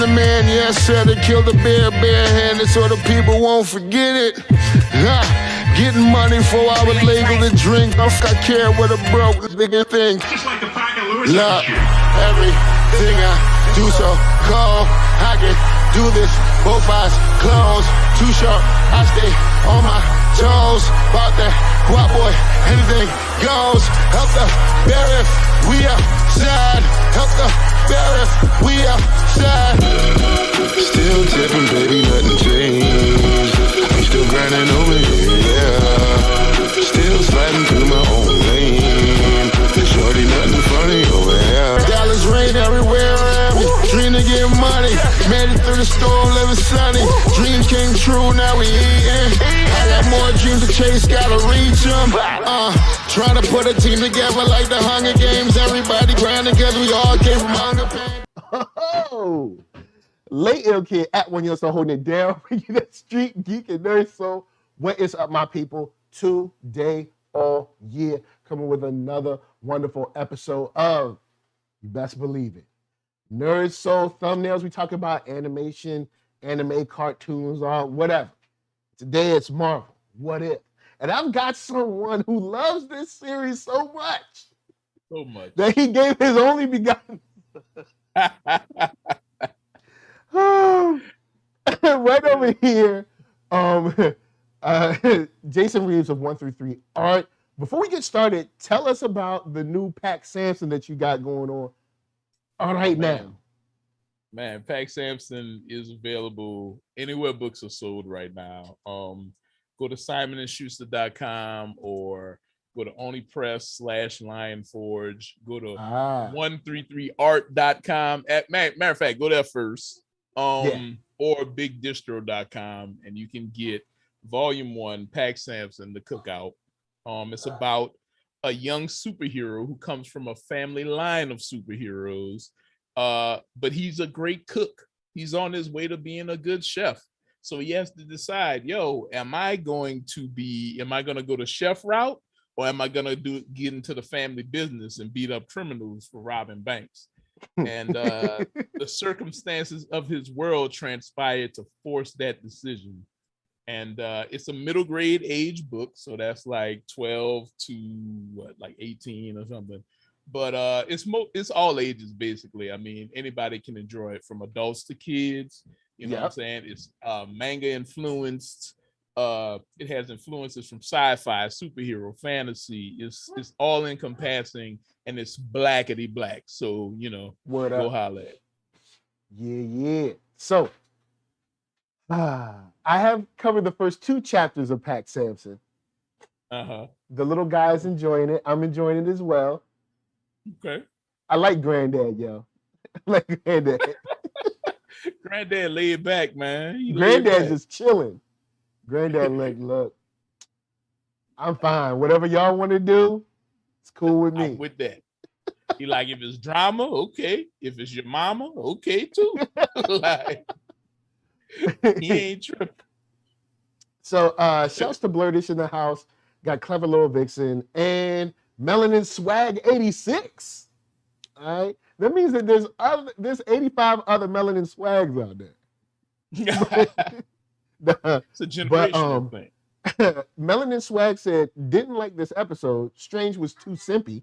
the man, yes, sir, that killed the bear barehanded so the people won't forget it. Getting money for I was legal to drink. I care what a broke nigga think. Just like the pack of Lewis. Look, everything I do so cold. I can do this, both eyes closed. Too short, I stay on my toes. About that guap boy, anything goes. Help the bear if we outside. Help the bear if we outside. Still tipping, baby, nothing changed. I'm still grinding over here, yeah. Still sliding through my own lane. Shorty, nothing funny over here. Dallas rain everywhere around me. Dream to get money. Made it through the storm, living sunny. Dreams came true, now we eating. I got more dreams to chase, gotta reach them. Trying to put a team together like the Hunger Games. Everybody grinding together, we all came from hunger pain. Oh, late ill kid at OneYoungsta holding it down for you, that street geek and NERDSoul. What is up, my people? Today, all year, coming with another wonderful episode of, you best believe it, NERDSoul thumbnails. We talk about animation, anime, cartoons, or whatever. Today it's Marvel. What if? And I've got someone who loves this series so much that he gave his only begotten. Right over here, Jason Reeves of 133 Art. Before we get started, tell us about the new Pac Samson that you got going on right now. Man, Pac Samson is available anywhere books are sold right now. Go to simonandschuster.com or go to OnlyPress/Lionforge. Go to 133art.com. Matter of fact, go there first. Or bigdistro.com, and you can get Volume 1, Pac Samson, The Cookout. It's about a young superhero who comes from a family line of superheroes, but he's a great cook. He's on his way to being a good chef. So he has to decide, am I going to go the chef route, or am I going to get into the family business and beat up criminals for robbing banks? And the circumstances of his world transpired to force that decision. And it's a middle grade age book, so that's like 12 to 18 or something. But it's all ages basically. I mean, anybody can enjoy it, from adults to kids. You know what I'm saying? It's manga influenced. It has influences from sci-fi, superhero, fantasy. It's all encompassing, and it's blackety black. So go holler at it. Yeah. So I have covered the first 2 chapters of Pac Samson. The little guy's enjoying it. I'm enjoying it as well. Okay. I like Granddad, yo. I like Granddad. Granddad laid back, man. Granddad just chilling. Granddad like, look, I'm fine. Whatever y'all want to do, it's cool with me. I'm with that. He like, if it's drama, okay. If it's your mama, okay too. Like, he ain't tripping. So shouts to Blerdish in the house. Got Clever Little Vixen and Melanin Swag 86. All right. That means that there's 85 other Melanin Swags out there. It's a generational thing. Melanin Swag said, didn't like this episode. Strange was too simpy.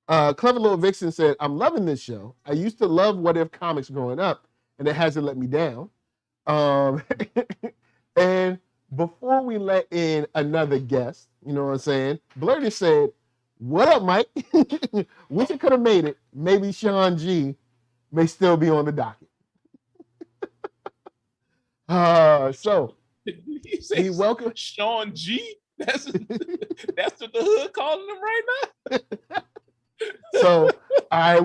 Clever Little Vixen said, I'm loving this show. I used to love What If comics growing up, and it hasn't let me down. And before we let in another guest, you know what I'm saying? Blerdish said, what up, Mike? Wish it could have made it. Maybe Sean G may still be on the docket. So he welcome Sean G. That's what the hood calling him right now. So all right,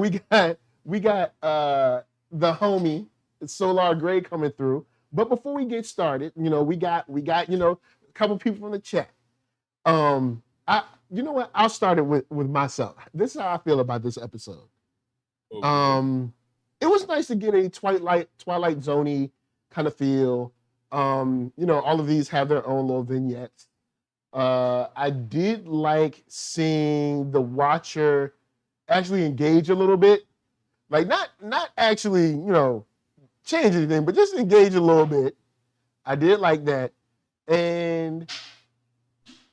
we got the homie Solar Gray coming through. But before we get started, we got a couple people from the chat. You know what? I'll start it with myself. This is how I feel about this episode. Okay. It was nice to get a Twilight Zone-y kind of feel. All of these have their own little vignettes. I did like seeing the watcher actually engage a little bit. Like not actually, change anything, but just engage a little bit. I did like that. And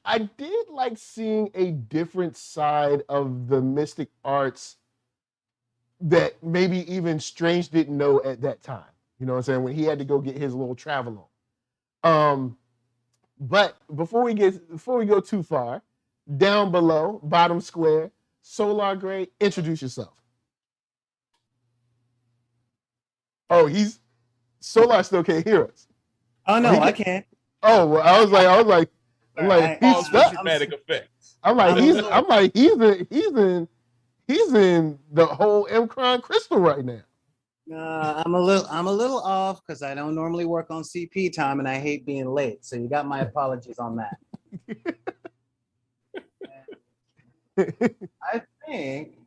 I did like seeing a different side of the mystic arts that maybe even Strange didn't know at that time. You know what I'm saying? When he had to go get his little travel on. But before we go too far, down below, bottom square, Solar Gray, introduce yourself. Oh, Solar still can't hear us. Oh no, I can't. Oh, well, I was like, Pause for dramatic effects. He's in the whole M-Cron Crystal right now. I'm a little off because I don't normally work on CP time and I hate being late. So you got my apologies on that. I think,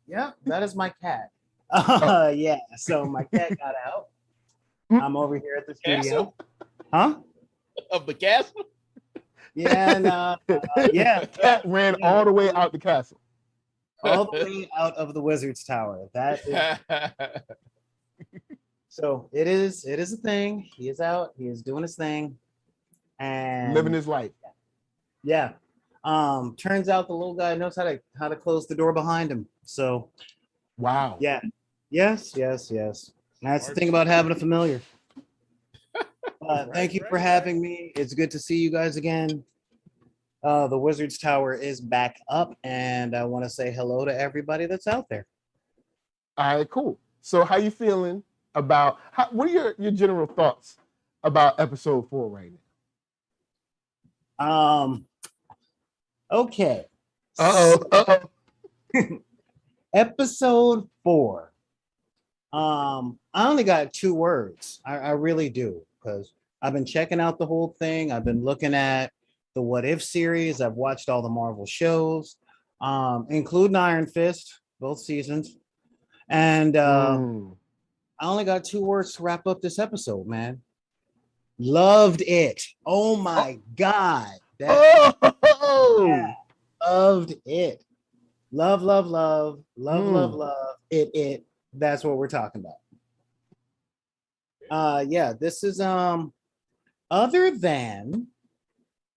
yeah, that is my cat. Yeah, so my cat got out. I'm over here at the studio. Huh? Of the castle? Yeah, no, yeah. The cat ran all the way out the castle. All the way out of the Wizard's Tower. That is. So it is a thing. He is out. He is doing his thing, and living his life. Yeah. Turns out the little guy knows how to close the door behind him. So. Wow. Yeah. Yes. That's the thing about having a familiar. Thank you for having me. It's good to see you guys again. The Wizard's Tower is back up, and I want to say hello to everybody that's out there. All right, cool. So how you feeling about, what are your general thoughts about episode 4 right now? Okay. Episode 4. I only got 2 words. I really do, because I've been checking out the whole thing. I've been looking at the What If series. I've watched all the Marvel shows, including Iron Fist, both seasons. And I only got 2 words to wrap up this episode, man. Loved it. Oh my God. Yeah, loved it. Love. It. That's what we're talking about. Yeah, this is other than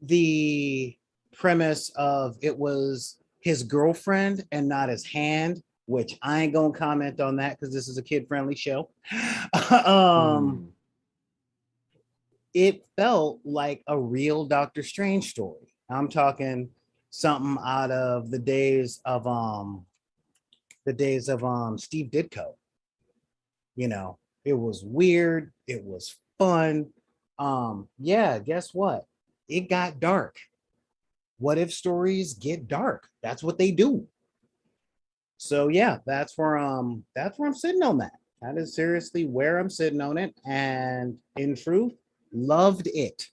the premise of it was his girlfriend and not his hand, which I ain't gonna comment on that because this is a kid-friendly show. It felt like a real Doctor Strange story. I'm talking something out of the days of Steve Ditko. You know, it was weird, it was fun. Yeah, guess what? It got dark. What if stories get dark? That's what they do. So yeah, that's where I'm sitting on that. That is seriously where I'm sitting on it. And in truth, loved it.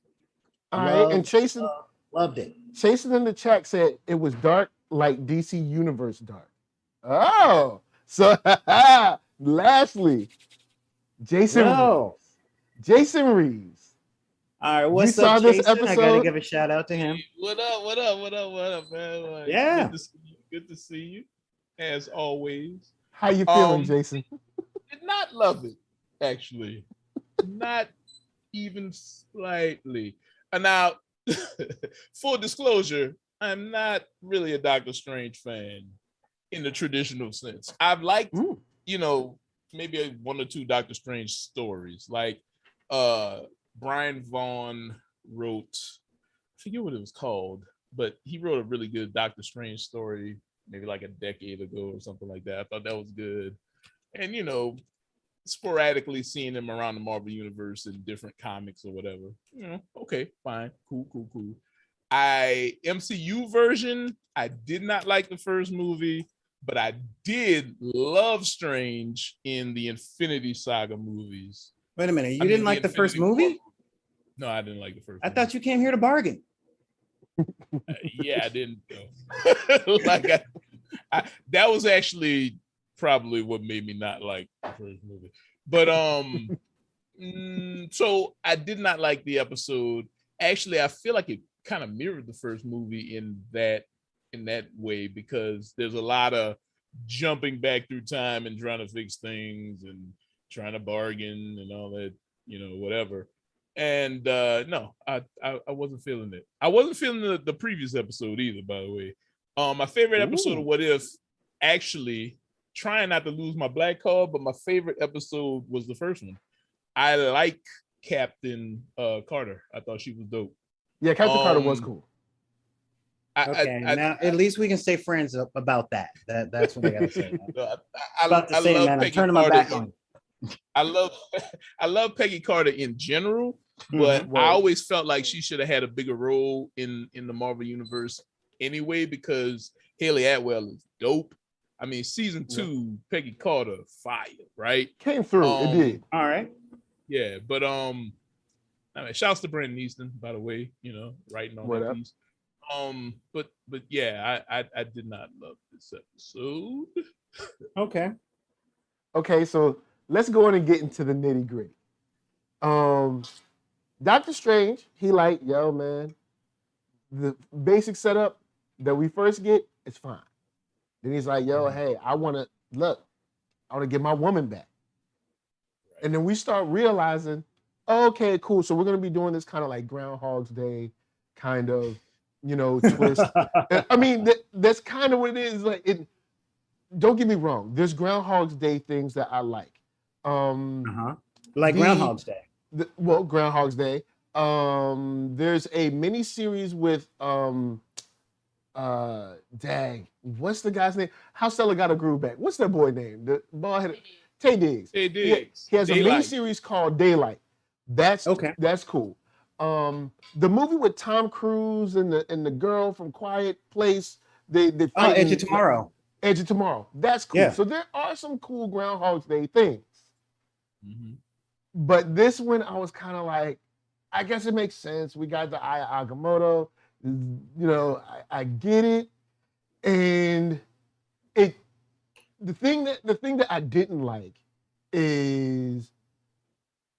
All right, and Chasen loved it. Chasen in the chat said it was dark like DC Universe dark. Oh, so lastly, Jason Reeves. All right, what's up, Jason? I gotta give a shout out to him. What up, man? Like, yeah, good to see you, as always. How you feeling, Jason? Did not love it, actually, not even slightly. And now, full disclosure, I'm not really a Doctor Strange fan in the traditional sense. I've liked, maybe 1 or 2 Doctor Strange stories, like Brian Vaughan wrote, I forget what it was called, but he wrote a really good Doctor Strange story maybe like a decade ago or something like that. I thought that was good. And, sporadically seeing him around the Marvel Universe in different comics or whatever, okay, fine, cool. MCU version, I did not like the first movie, but I did love Strange in the Infinity Saga movies. Wait a minute, you didn't like the first movie? No, I didn't like the first. I thought you came here to bargain. Yeah, I didn't. That was actually probably what made me not like the first movie. But so I did not like the episode. Actually, I feel like it kind of mirrored the first movie in that way, because there's a lot of jumping back through time and trying to fix things, and trying to bargain and all that, whatever. And no, I wasn't feeling it. I wasn't feeling the previous episode either, by the way. My favorite episode of What If, actually, trying not to lose my black card, but my favorite episode was the first one. I like Captain Carter. I thought she was dope. Yeah, Captain Carter was cool. Okay, now at least we can stay friends about that. That's what I gotta say. I love man, I'm turning my back on you. I love Peggy Carter in general, but I always felt like she should have had a bigger role in the Marvel universe anyway, because Haley Atwell is dope. I mean, season 2, Peggy Carter, fire, right? Came through. It did. All right. Yeah, but I mean, shouts to Brandon Easton, by the way, writing on that piece. But yeah, I did not love this episode. Okay, so let's go in and get into the nitty gritty. Doctor Strange, he like, yo, man, the basic setup that we first get is fine. Then he's like, yo, hey, I want to get my woman back. And then we start realizing, okay, cool. So we're going to be doing this kind of like Groundhog's Day kind of, twist. I mean, that's kind of what it is. Like, don't get me wrong. There's Groundhog's Day things that I like. Like Groundhog's Day. Groundhog's Day. There's a mini series with what's the guy's name? How Stella Got a Groove Back. What's that boy name? The bald headed Tay Diggs. Tay Diggs. He has a mini series called Daylight. That's cool. The movie with Tom Cruise and the girl from Quiet Place. They fight Edge of Tomorrow. Edge of Tomorrow. That's cool. Yeah. So there are some cool Groundhog's Day things. But this one, I was kind of like, I guess it makes sense. We got the Aya Agamotto. I get it. And the thing that I didn't like is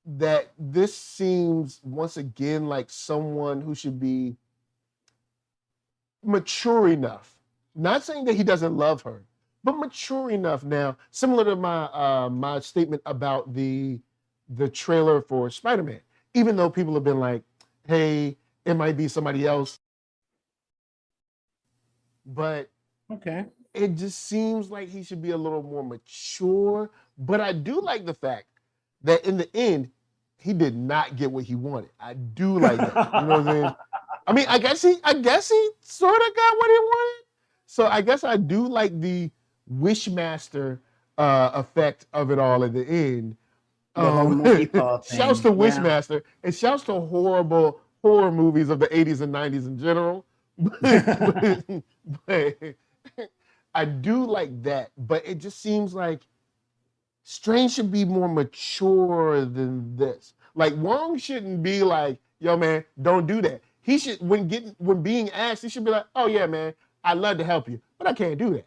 that this seems once again like someone who should be mature enough. Not saying that he doesn't love her, but mature enough now. Similar to my statement about the trailer for Spider-Man. Even though people have been like, hey, it might be somebody else. But it just seems like he should be a little more mature. But I do like the fact that in the end, he did not get what he wanted. I do like that. You know what I'm saying? I mean, I guess he sort of got what he wanted. So I guess I do like the Wishmaster effect of it all at the end. Shouts to Wishmaster and shouts to horrible horror movies of the 80s and 90s in general. but I do like that, but it just seems like Strange should be more mature than this. Like Wong shouldn't be like, yo man, don't do that. He should, when being asked, he should be like, oh yeah, man, I'd love to help you, but I can't do that.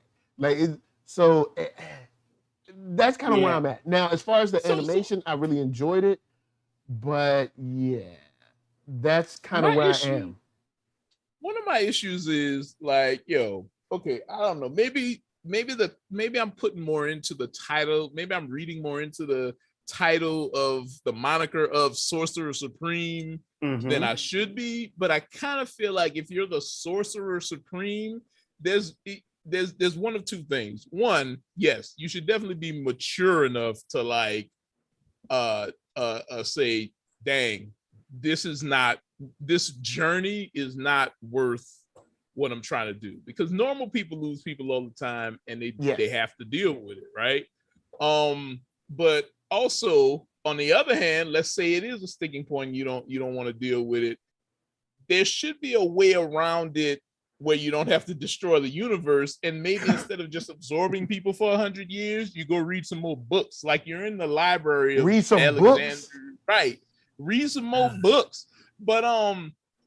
That's kind of where I'm at. Now, as far as the animation, I really enjoyed it, but yeah, that's kind of where I am. One of my issues is like, I don't know, maybe I'm putting more into the title. Maybe I'm reading more into the title of the moniker of Sorcerer Supreme than I should be. But I kind of feel like if you're the Sorcerer Supreme, there's one of two things. One, yes, you should definitely be mature enough to like say, dang, this journey is not worth what I'm trying to do, because normal people lose people all the time and they have to deal with it, right? But also on the other hand, let's say it is a sticking point, you don't want to deal with it. There should be a way around it where you don't have to destroy the universe, and maybe instead of just absorbing people for 100 years, you go read some more books. Like you're in the library of Alexander, right? Read some more books. But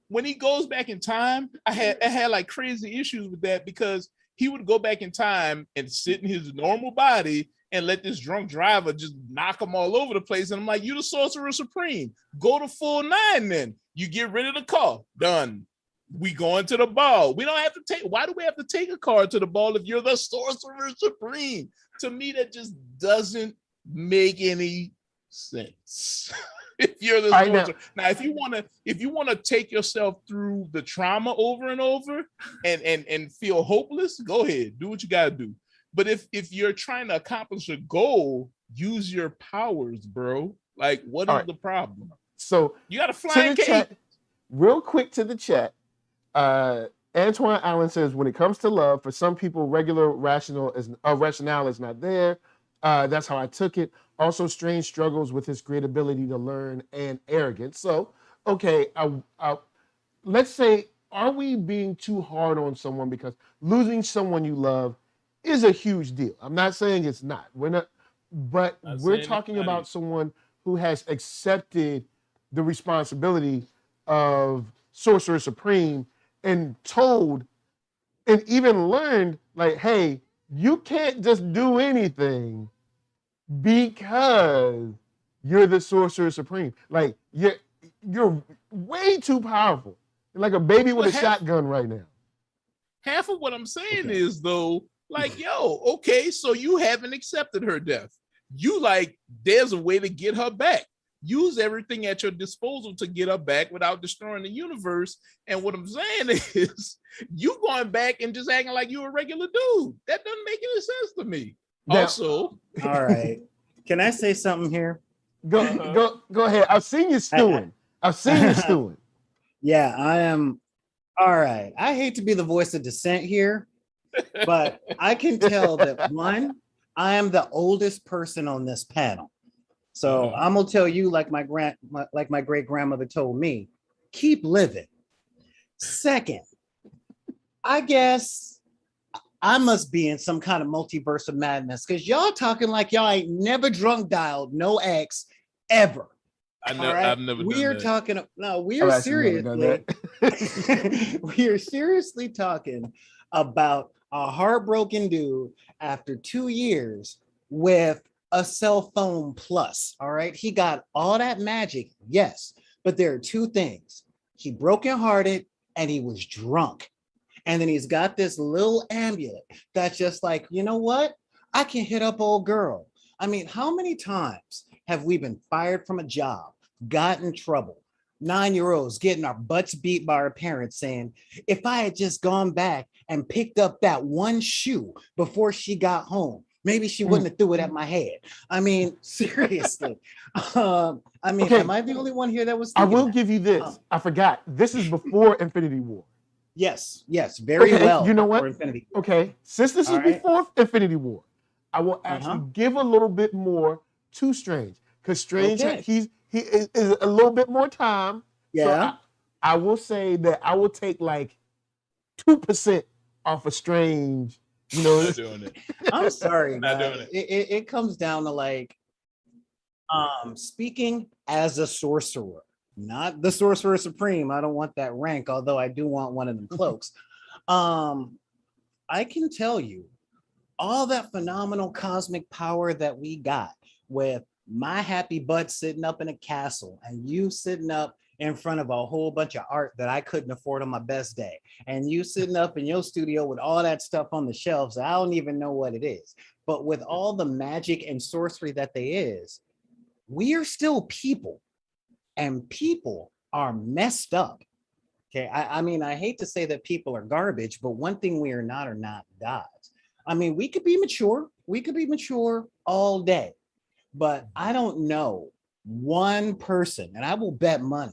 when he goes back in time, I had like crazy issues with that, because he would go back in time and sit in his normal body and let this drunk driver just knock him all over the place. And I'm like, you the Sorcerer Supreme. Go to full 9 then. You get rid of the car. Done. We going to the ball. We don't have to take. Why do we have to take a car to the ball if you're the Sorcerer Supreme? To me, that just doesn't make any sense. If you're the I know. sorcerer. Now, if you wanna take yourself through the trauma over and over and feel hopeless, go ahead, do what you gotta do. But if you're trying to accomplish a goal, use your powers, bro. Like, what is the problem? So you got a to flying the cape. chat, real quick to the chat. Antoine Allen says, when it comes to love, for some people, regular rationale is not there. That's how I took it. Also, Strange struggles with his great ability to learn and arrogance. So, okay, let's say, are we being too hard on someone because losing someone you love is a huge deal? I'm not saying it's not. We're not, but we're talking about someone who has accepted the responsibility of Sorcerer Supreme and told and even learned, like, hey, you can't just do anything because you're the Sorcerer Supreme. Like, you're way too powerful. You're like a baby with a shotgun right now. Half of what I'm saying is, though, like, yo, okay, so you haven't accepted her death. You like, there's a way to get her back. Use everything at your disposal to get her back without destroying the universe. And what I'm saying is, you going back and just acting like you're a regular dude. That doesn't make any sense to me. Now, also, all right. Can I say something here? Go ahead. I've seen you stewing. Yeah, I am. All right. I hate to be the voice of dissent here, but I can tell that one, I am the oldest person on this panel. So I'm gonna tell you, like my great grandmother told me, keep living. Second, I guess I must be in some kind of multiverse of madness because y'all talking like y'all ain't never drunk dialed no ex ever. I've never. We are that. talking. No, we are seriously. We are seriously talking about a heartbroken dude after 2 years with a cell phone plus. All right, he got all that magic, yes, but there are two things: he brokenhearted and he was drunk. And then he's got this little amulet that's just like, you know what? I can hit up old girl. I mean, how many times have we been fired from a job, got in trouble, 9-year-olds getting our butts beat by our parents saying, if I had just gone back and picked up that one shoe before she got home, maybe she wouldn't have threw it at my head. I mean, seriously. Am I the only one here that was I will give you this. I forgot. This is before Infinity War. Yes, very well. You know what? Infinity. Okay, since this is before Infinity War, I will actually give a little bit more to Strange because Strange he is a little bit more time. Yeah, so I will say that I will take like 2% off of Strange. You know, not doing it. I'm sorry, not doing it. It comes down to like, speaking as a sorcerer. Not the Sorcerer Supreme. I don't want that rank, although I do want one of them cloaks. I can tell you all that phenomenal cosmic power that we got with my happy butt sitting up in a castle and you sitting up in front of a whole bunch of art that I couldn't afford on my best day. And you sitting up in your studio with all that stuff on the shelves. I don't even know what it is. But with all the magic and sorcery that there is, we are still people. And people are messed up. Okay. I mean, I hate to say that people are garbage, but one thing we are not gods. I mean, we could be mature. We could be mature all day, but I don't know one person, and I will bet money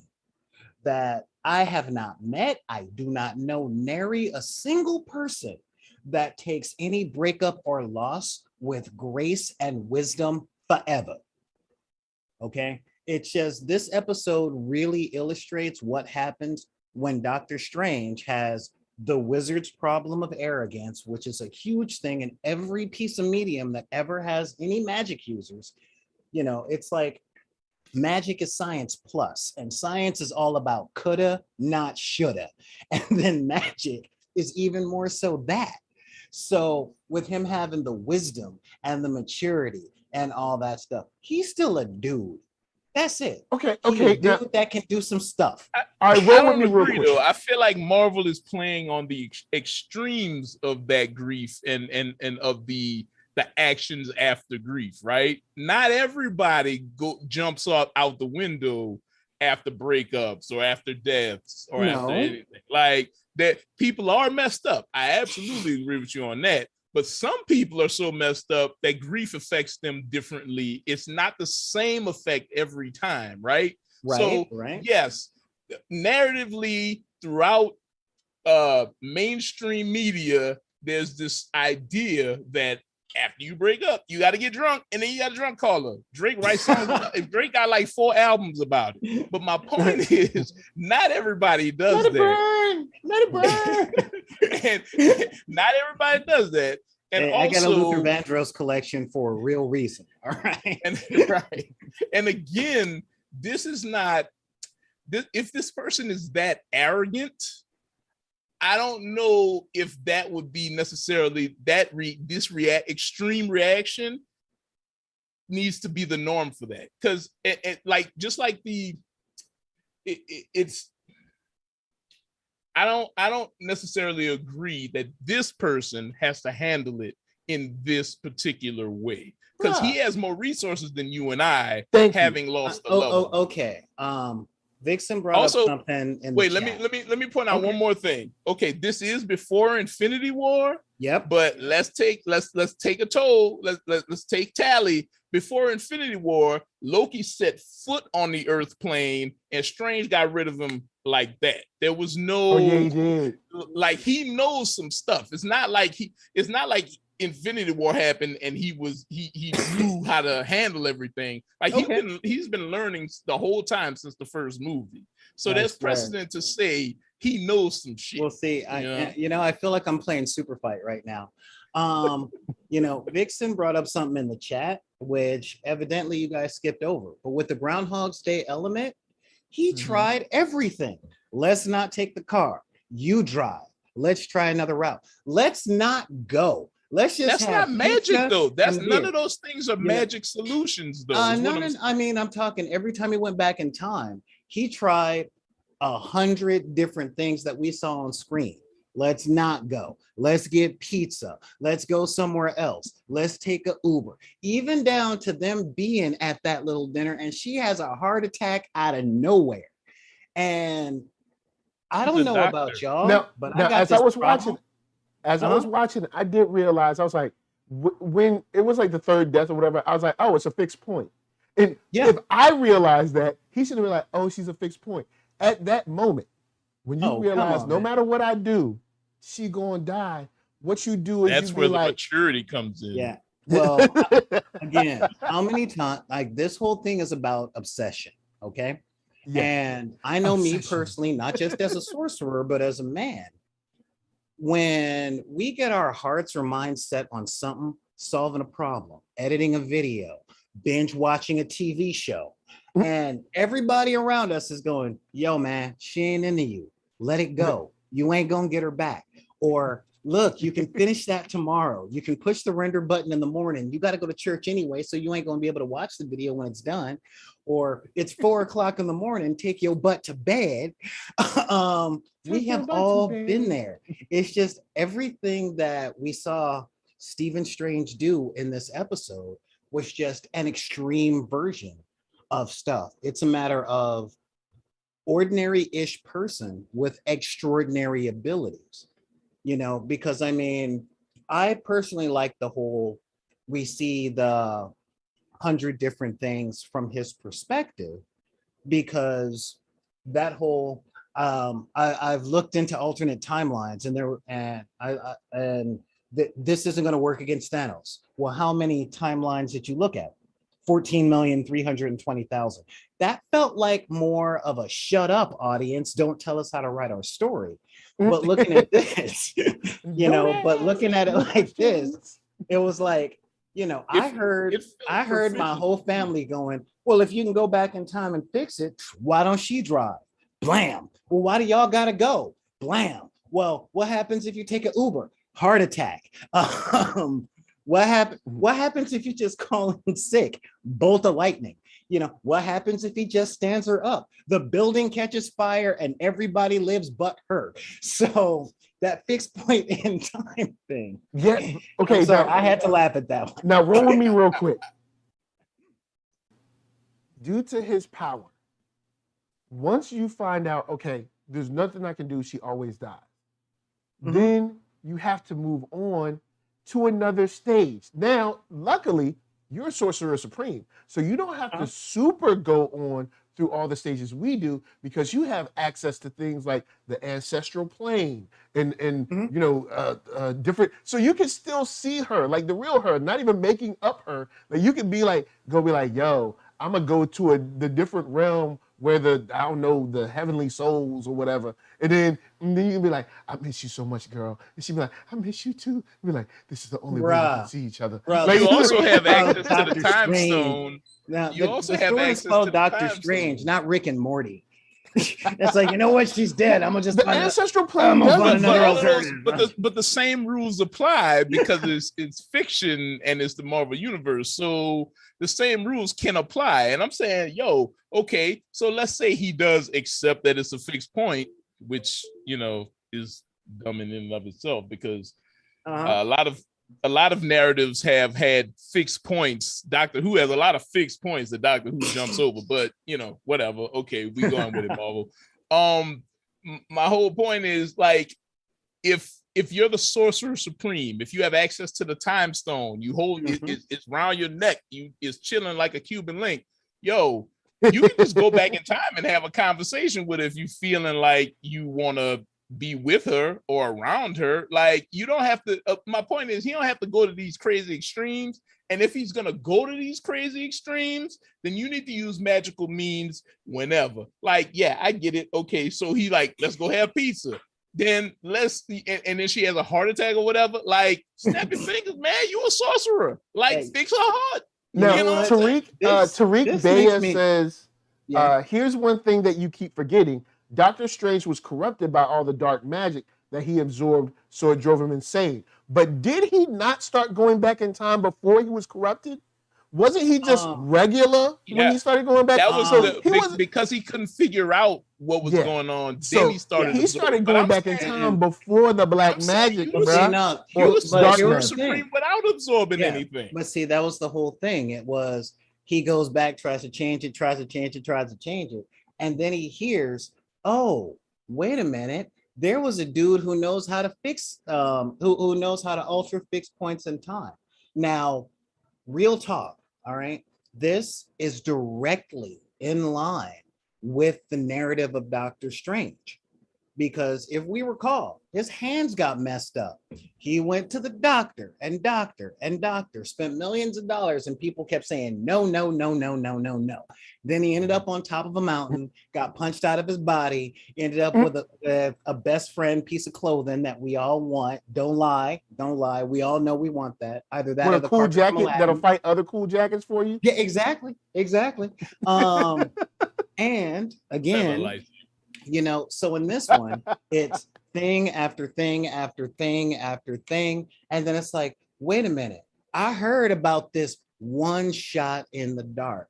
that I have not met. I do not know nary a single person that takes any breakup or loss with grace and wisdom forever. Okay. It's just this episode really illustrates what happens when Doctor Strange has the wizard's problem of arrogance, which is a huge thing in every piece of medium that ever has any magic users. You know, it's like magic is science plus, and science is all about coulda, not shoulda. And then magic is even more so that. So with him having the wisdom and the maturity and all that stuff, he's still a dude. That's it. Okay. Dude that can do some stuff. I don't agree, though. I feel like Marvel is playing on the extremes of that grief and of the the actions after grief, right? Not everybody jumps up out the window after breakups or after deaths or after anything. Like that, people are messed up. I absolutely agree with you on that. But some people are so messed up that grief affects them differently. It's not the same effect every time, right? So yes, narratively throughout mainstream media, there's this idea that after you break up, you got to get drunk, and then you got a drunk caller. Drake writes songs. Drake got like 4 albums about it. But my point is, not everybody does that. Let it burn. And not everybody does that. And hey, also, I got a Luther Vandross collection for a real reason. All right. And again, this is not. If this person is that arrogant, I don't know if that would be necessarily that extreme reaction needs to be the norm for that, because like just like it's I don't necessarily agree that this person has to handle it in this particular way, because he has more resources than you and I, having lost the love. Okay. Vixen brought up something in let me point out one more thing. Okay, this is before Infinity War. Yep. But let's take a toll. Let's take tally. Before Infinity War, Loki set foot on the Earth plane, and Strange got rid of him like that. There was no. He did. Like, he knows some stuff. It's not like Infinity War happened and he knew how to handle everything. Like, he's been learning the whole time since the first movie. So there's precedent to say he knows some shit. We'll see. I feel like I'm playing Super Fight right now. Vixen brought up something in the chat, which evidently you guys skipped over. But with the Groundhog's Day element, he tried everything. Let's not take the car. You drive. Let's try another route. Let's not go. Let's just. That's not magic, though. That's none of those things are magic solutions, though. No. I mean, I'm talking every time he went back in time, he tried 100 different things that we saw on screen. Let's not go. Let's get pizza. Let's go somewhere else. Let's take an Uber. Even down to them being at that little dinner, and she has a heart attack out of nowhere. And I don't know about y'all, but as I was watching, I did realize, I was like, when it was like the third death or whatever, I was like, oh, it's a fixed point. And if I realized that, he should have been like, oh, she's a fixed point. At that moment, when you realize no matter what I do, she gonna die. What you do is that's where the maturity comes in. Yeah. Well, again, how many times, like, this whole thing is about obsession, okay? Yeah. And I know me personally, not just as a sorcerer, but as a man, when we get our hearts or minds set on something, solving a problem, editing a video, binge watching a TV show, and everybody around us is going, yo, man, she ain't into you. Let it go. You ain't gonna get her back. Or look, you can finish that tomorrow. You can push the render button in the morning. You got to go to church anyway, so you ain't gonna be able to watch the video when it's done. Or it's 4 o'clock in the morning, take your butt to bed. We have all been there. It's just everything that we saw Stephen Strange do in this episode was just an extreme version of stuff. It's a matter of ordinary-ish person with extraordinary abilities, because I mean, I personally like the whole, we see the 100 different things from his perspective, because that whole, I've looked into alternate timelines, and this isn't going to work against Thanos. Well, how many timelines did you look at? 14,320,000. That felt like more of a shut up audience. Don't tell us how to write our story. But looking at this, but looking at it like this, it was like, I heard my whole family going, well, if you can go back in time and fix it, why don't she drive? Blam. Well, why do y'all gotta go? Blam. Well, what happens if you take an Uber? Heart attack. What happens if you just call in sick? Bolt of lightning. What happens if he just stands her up? The building catches fire and everybody lives but her. So, that fixed point in time thing. Yeah. Okay. I'm sorry, Now, I had to laugh at that one. now roll with me real quick. Due to his power, once you find out, okay, there's nothing I can do, she always dies. Then you have to move on to another stage. Now, luckily, you're a sorcerer supreme, so you don't have to super go on through all the stages we do, because you have access to things like the ancestral plane and you know, different. So you can still see her, like the real her, not even making up her. Like you can be like, yo, I'm gonna go to the different realm where I don't know, the heavenly souls or whatever. And then you can be like, I miss you so much, girl. And she'd be like, I miss you too. And be like, this is the only way we can see each other. Bruh, You also have access to Dr. the time Strange. stone. Now, You also have access to the Doctor time Strange, stone. not Rick and Morty. It's like, you know what? She's dead. I'm gonna just The find ancestral I'm plane gonna does find it. another all of those- alternative. but the same rules apply because it's fiction and it's the Marvel universe. So the same rules can apply. And I'm saying, yo, okay, so let's say he does accept that it's a fixed point, which, you know, is dumb in and of itself, because a lot of narratives have had fixed points. Doctor Who has a lot of fixed points that Doctor Who jumps over, but you know, whatever. Okay, we going with it, Marvel. My whole point is, like, if you're the sorcerer supreme, if you have access to the time stone, you hold it's around your neck, it's chilling like a Cuban link, yo, you can just go back in time and have a conversation with her if you feeling like you want to be with her or around her. Like, you don't have to, my point is, he don't have to go to these crazy extremes. And if he's gonna go to these crazy extremes, then you need to use magical means whenever. Like, yeah, I get it. Okay, so he like, let's go have pizza. Then and then she has a heart attack or whatever. Like, snap your fingers, man. You a sorcerer. Like, Hey. fix her heart. Now, You know what I'm Tariq this Baya makes me- says, Yeah. here's one thing that you keep forgetting. Doctor Strange was corrupted by all the dark magic that he absorbed, so it drove him insane. But did he not start going back in time before he was corrupted? Wasn't he just regular when he started going back? That was so because he couldn't figure out what was going on. So Then he started. he started going back in time before the black magic. You was darkness. supreme without absorbing anything. But see, that was the whole thing. It was, he goes back, tries to change it, tries to change it, and then he hears, oh, wait a minute. There was a dude who knows how to fix, who knows how to alter fixed points in time. Now, real talk, all right? This is directly in line with the narrative of Doctor Strange. Because if we recall, his hands got messed up. He went to the doctor, spent millions of dollars, and people kept saying, no, no, no, no, no, no, no. Then he ended up on top of a mountain, got punched out of his body, ended up with a best friend piece of clothing that we all want. Don't lie. We all know we want that. Either that or a the cool carpet from jacket Aladdin. that'll fight other cool jackets for you. Yeah, exactly. And again, you know, so in this one, it's thing after thing after thing after thing. And then it's like, wait a minute, I heard about this one shot in the dark.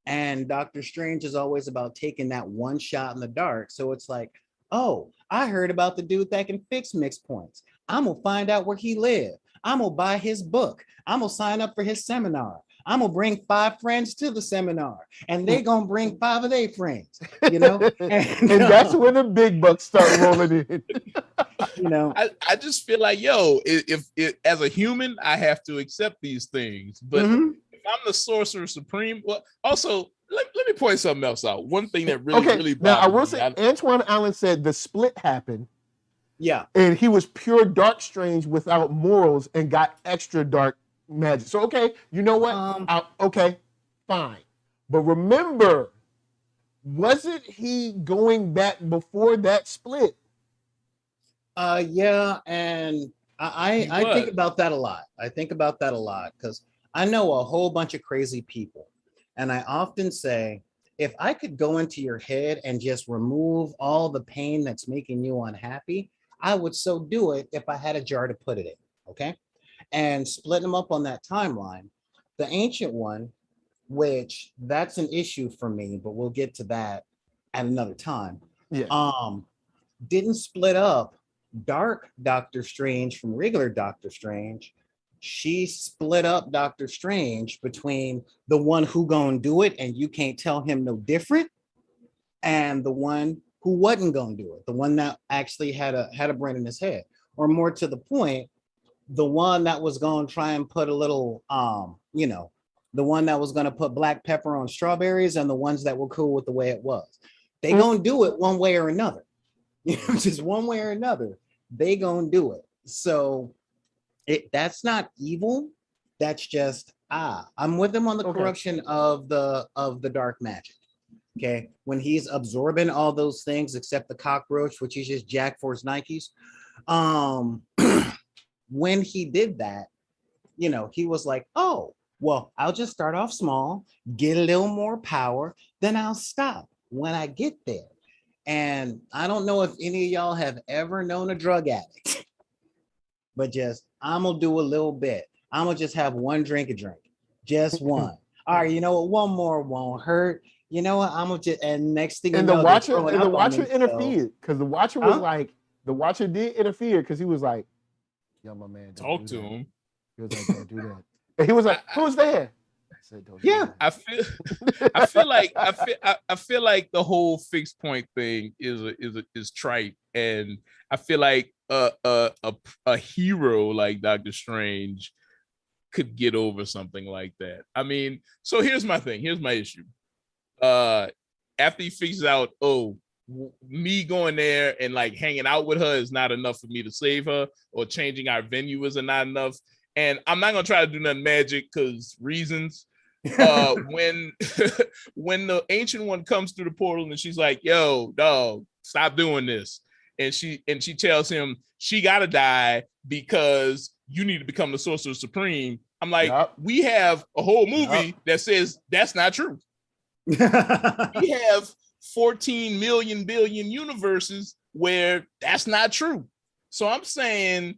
And Doctor Strange is always about taking that one shot in the dark. So it's like, oh, I heard about the dude that can fix mixed points. I'm gonna find out where he lives. I'm gonna buy his book. I'm gonna sign up for his seminar. I'm gonna bring 5 friends to the seminar, and they gonna bring 5 of their friends, you know. And that's when the big bucks start rolling in. You know, I just feel like, yo, if as a human, I have to accept these things. But if I'm the sorcerer supreme, well, also let me point something else out. One thing that really now I will bothers say, me, Antoine Allen said the split happened. yeah, And he was pure Dark Strange without morals and got extra dark magic. So okay, you know what? Okay, fine. But remember, wasn't he going back before that split? yeah, and I think about that a lot. Because I know a whole bunch of crazy people, and I often say, if I could go into your head and just remove all the pain that's making you unhappy, I would so do it if I had a jar to put it in. Okay. And split them up on that timeline. The ancient one, which that's an issue for me, but we'll get to that at another time. Yeah. Didn't split up Dark Doctor Strange from regular Doctor Strange, she split up Doctor Strange between the one who gonna do it and you can't tell him no different, and the one who wasn't gonna do it, the one that actually had a brain in his head, or more to the point, the one that was gonna try and put a little the one that was gonna put black pepper on strawberries, and the ones that were cool with the way it was. They gonna do it one way or another. Just one way or another, they gonna do it. So that's not evil. That's just I'm with them on the corruption of the dark magic. Okay, when he's absorbing all those things except the cockroach, which he's just jacked for his Nikes. When he did that, he was like, oh, well, I'll just start off small, get a little more power, then I'll stop when I get there. And I don't know if any of y'all have ever known a drug addict, but just, I'm gonna do a little bit. I'm gonna just have one drink, just one. All right, you know what? One more won't hurt. You know what? I'm gonna just, and next thing and you know, the watcher interfered, because the watcher was like, the watcher did interfere because he was like, yo, my man, talk to him. He was like, don't do that. And he was like, who's there? I said, don't do that. I feel like the whole fixed point thing is trite, and I feel like a hero like Doctor Strange could get over something like that. I mean, so here's my thing. Here's my issue. After he figures out, oh, me going there and like hanging out with her is not enough for me to save her, or changing our venue is not enough, and I'm not gonna try to do nothing magic because reasons. When the ancient one comes through the portal and she's like, yo, dog, stop doing this, and she tells him she gotta die because you need to become the Sorcerer Supreme. I'm like, we have a whole movie that says that's not true. We have 14 million billion universes where that's not true. So I'm saying,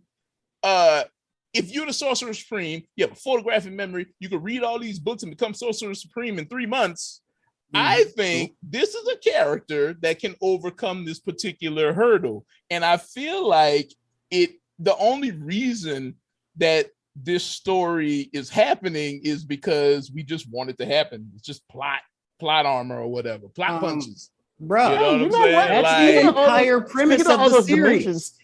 if you're the Sorcerer Supreme, you have a photographic memory, you can read all these books and become Sorcerer Supreme in 3 months. I think this is a character that can overcome this particular hurdle. And I feel like the only reason that this story is happening is because we just want it to happen. It's just plot armor or whatever, plot punches. Bro, you know what? That's the entire premise of the series.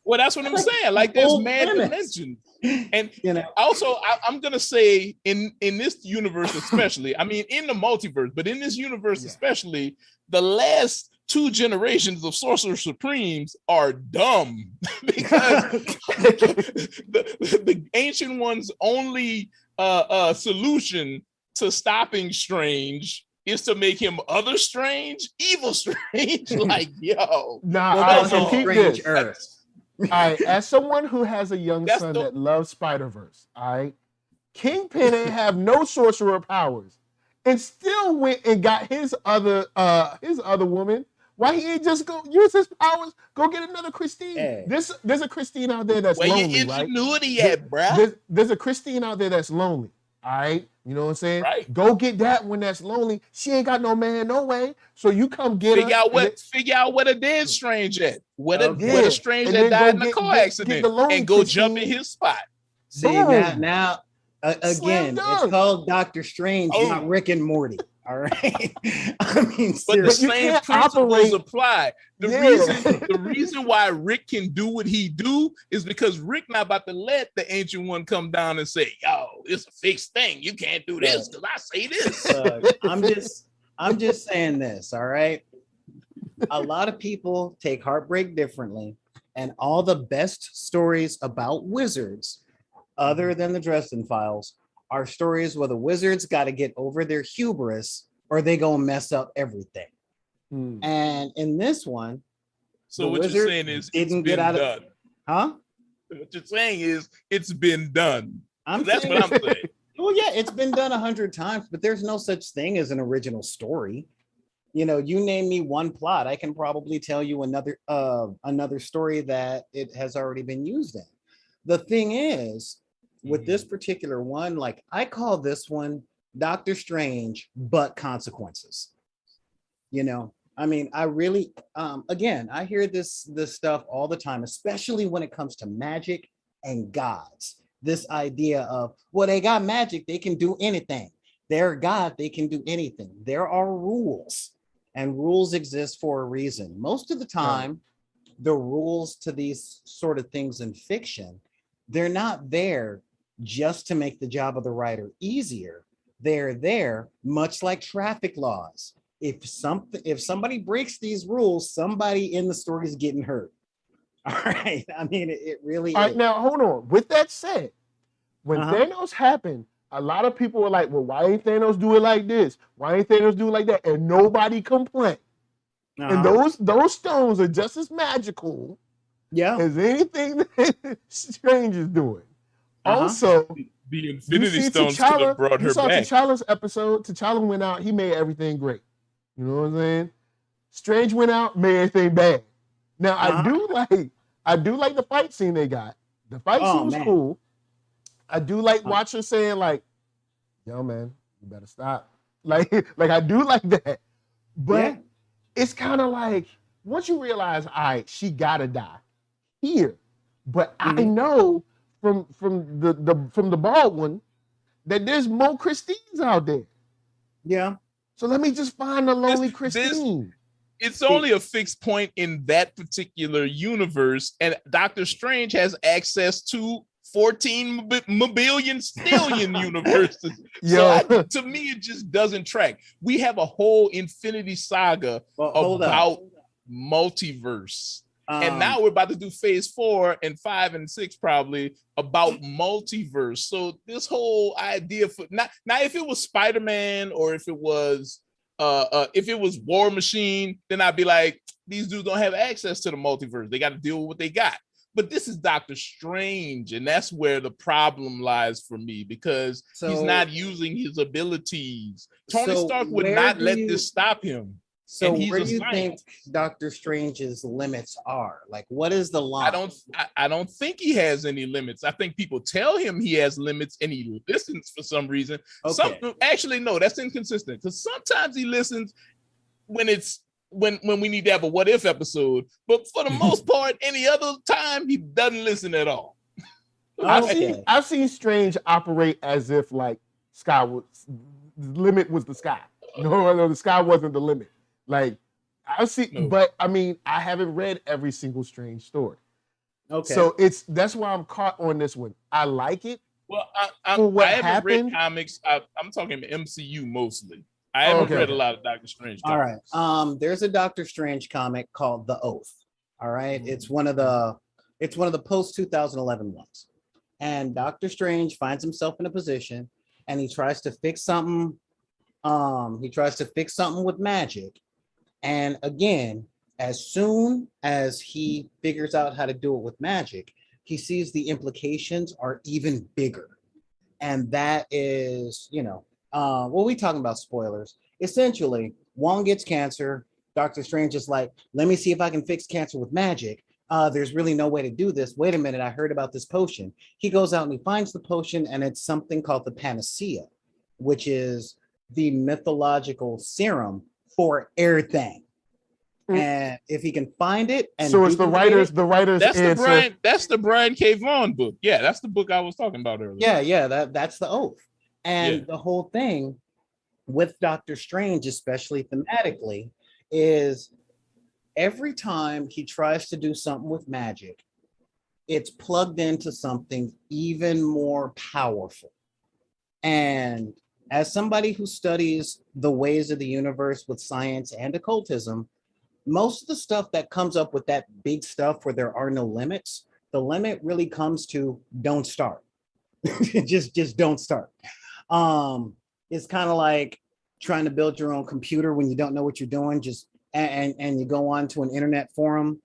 Well, that's what I'm saying. Like, there's mad dimensions. And also, I'm gonna say in this universe especially, I mean in the multiverse, but in this universe especially, the last 2 generations of Sorcerer Supremes are dumb because the ancient one's only solution to stopping Strange is to make him other Strange, evil Strange. Like, yo, so keep this. Earth. All right, as someone who has a young son that loves Spider-Verse, all right, Kingpin ain't have no sorcerer powers and still went and got his other woman. Why he ain't just go use his powers, go get another Christine? Hey. There's a Christine out there that's lonely, your ingenuity at, bruh? There's a Christine out there that's lonely, all right? You know what I'm saying? Right. Go get that one that's lonely. She ain't got no man, no way. So you come get figure her. Figure out what a dead Strange at. What a Strange that died in a car accident, and go jump in his spot. See, now again, it's called Doctor Strange, not Rick and Morty. All right. I mean, but the same principles apply. The reason why Rick can do what he do is because Rick not about to let the ancient one come down and say, yo, it's a fixed thing. You can't do this because I say this. I'm just saying this, all right? A lot of people take heartbreak differently, and all the best stories about wizards, other than the Dresden Files, are stories where the wizards got to get over their hubris or they gonna mess up everything. And in this one, so what you're saying is didn't get out of What you're saying is it's been done. That's what I'm saying. Well, yeah, it's been done 100 times, but there's no such thing as an original story. You name me one plot, I can probably tell you another story that it has already been used in. The thing is, with this particular one, like I call this one Doctor Strange, but consequences. I mean, I really, again, I hear this stuff all the time, especially when it comes to magic and gods. This idea of, well, they got magic, they can do anything. They're a god, they can do anything. There are rules, and rules exist for a reason. Most of the time, the rules to these sort of things in fiction, they're not there just to make the job of the writer easier. They're there much like traffic laws. If somebody breaks these rules, somebody in the story is getting hurt. All right. I mean, it really All right, is. now hold on. With that said, when Uh-huh. Thanos happened, a lot of people were like, well, why ain't Thanos do it like this? Why ain't Thanos do it like that? And nobody complained. And Uh-huh. those stones are just as magical Yeah. as anything that Strange is doing. Uh-huh. Also, The you Infinity see Stones could have T'Challa, brought you her saw back. T'Challa's episode. T'Challa went out, he made everything great. You know what I'm saying? Strange went out, made everything bad. Now I do like the fight scene they got. The fight scene was cool. I do like Watcher saying like, yo man, you better stop. Like I do like that. But it's kind of like once you realize, all right, she gotta die here. But I know from the bald one that there's more Christines out there. Yeah. So let me just find the lonely Christine. It's only a fixed point in that particular universe, and Doctor Strange has access to 14 billion stillion universes. So to me, it just doesn't track. We have a whole Infinity Saga about multiverse. And now we're about to do phase 4 and 5 and 6 probably about multiverse. So this whole idea for now if it was Spider-Man or if it was War Machine, then I'd be like, these dudes don't have access to the multiverse. They got to deal with what they got. But this is Doctor Strange, and that's where the problem lies for me because he's not using his abilities. Tony Stark would not let this stop him. So where do you think Doctor Strange's limits are? Like, what is the line? I don't think he has any limits. I think people tell him he has limits and he listens for some reason. Actually, no, that's inconsistent because sometimes he listens when we need to have a what if episode, but for the most part, any other time he doesn't listen at all. I've seen Strange operate as if like the limit was the sky. No, the sky wasn't the limit. Like I've seen, but I mean, I haven't read every single Strange story. Okay, so that's why I'm caught on this one. I like it. Well, I haven't read comics. I'm talking MCU mostly. I haven't read a lot of Doctor Strange comics. All right. There's a Doctor Strange comic called The Oath. All right. It's one of the post 2011 ones. And Doctor Strange finds himself in a position and he tries to fix something. He tries to fix something with magic. And again, as soon as he figures out how to do it with magic, he sees the implications are even bigger. And that is, we talking about spoilers. Essentially, Wong gets cancer. Dr. Strange is like, let me see if I can fix cancer with magic. There's really no way to do this. Wait a minute, I heard about this potion. He goes out and he finds the potion, and it's something called the panacea, which is the mythological serum for everything. And if he can find it, and so it's the writers. That's the Brian K. Vaughan book. Yeah, that's the book I was talking about earlier. Yeah, that's the Oath. And the whole thing with Doctor Strange, especially thematically, is every time he tries to do something with magic, it's plugged into something even more powerful. And as somebody who studies the ways of the universe with science and occultism, most of the stuff that comes up with that big stuff where there are no limits, the limit really comes to don't start. just don't start. It's kind of like trying to build your own computer when you don't know what you're doing, and you go on to an internet forum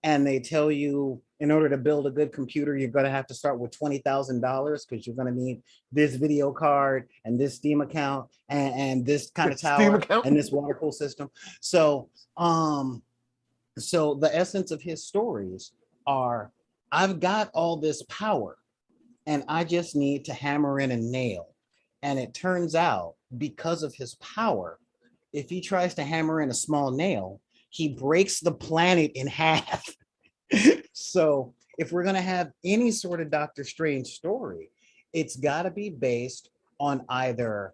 and they tell you in order to build a good computer, you're going to have to start with $20,000 because you're going to need this video card and this Steam account and this kind of tower and this water cool system. So the essence of his stories are, I've got all this power and I just need to hammer in a nail. And it turns out, because of his power, if he tries to hammer in a small nail, he breaks the planet in half. So if we're going to have any sort of Doctor Strange story, it's got to be based on either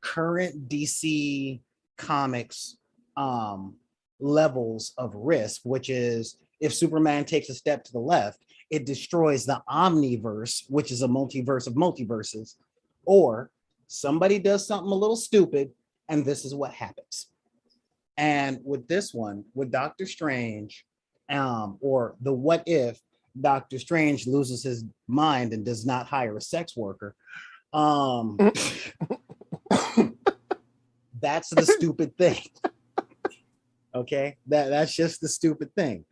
current DC comics levels of risk, which is if Superman takes a step to the left, it destroys the omniverse, which is a multiverse of multiverses, or somebody does something a little stupid and this is what happens. And with this one, with Doctor Strange, or the what if Doctor Strange loses his mind and does not hire a sex worker, that's the stupid thing. Okay, that's just the stupid thing.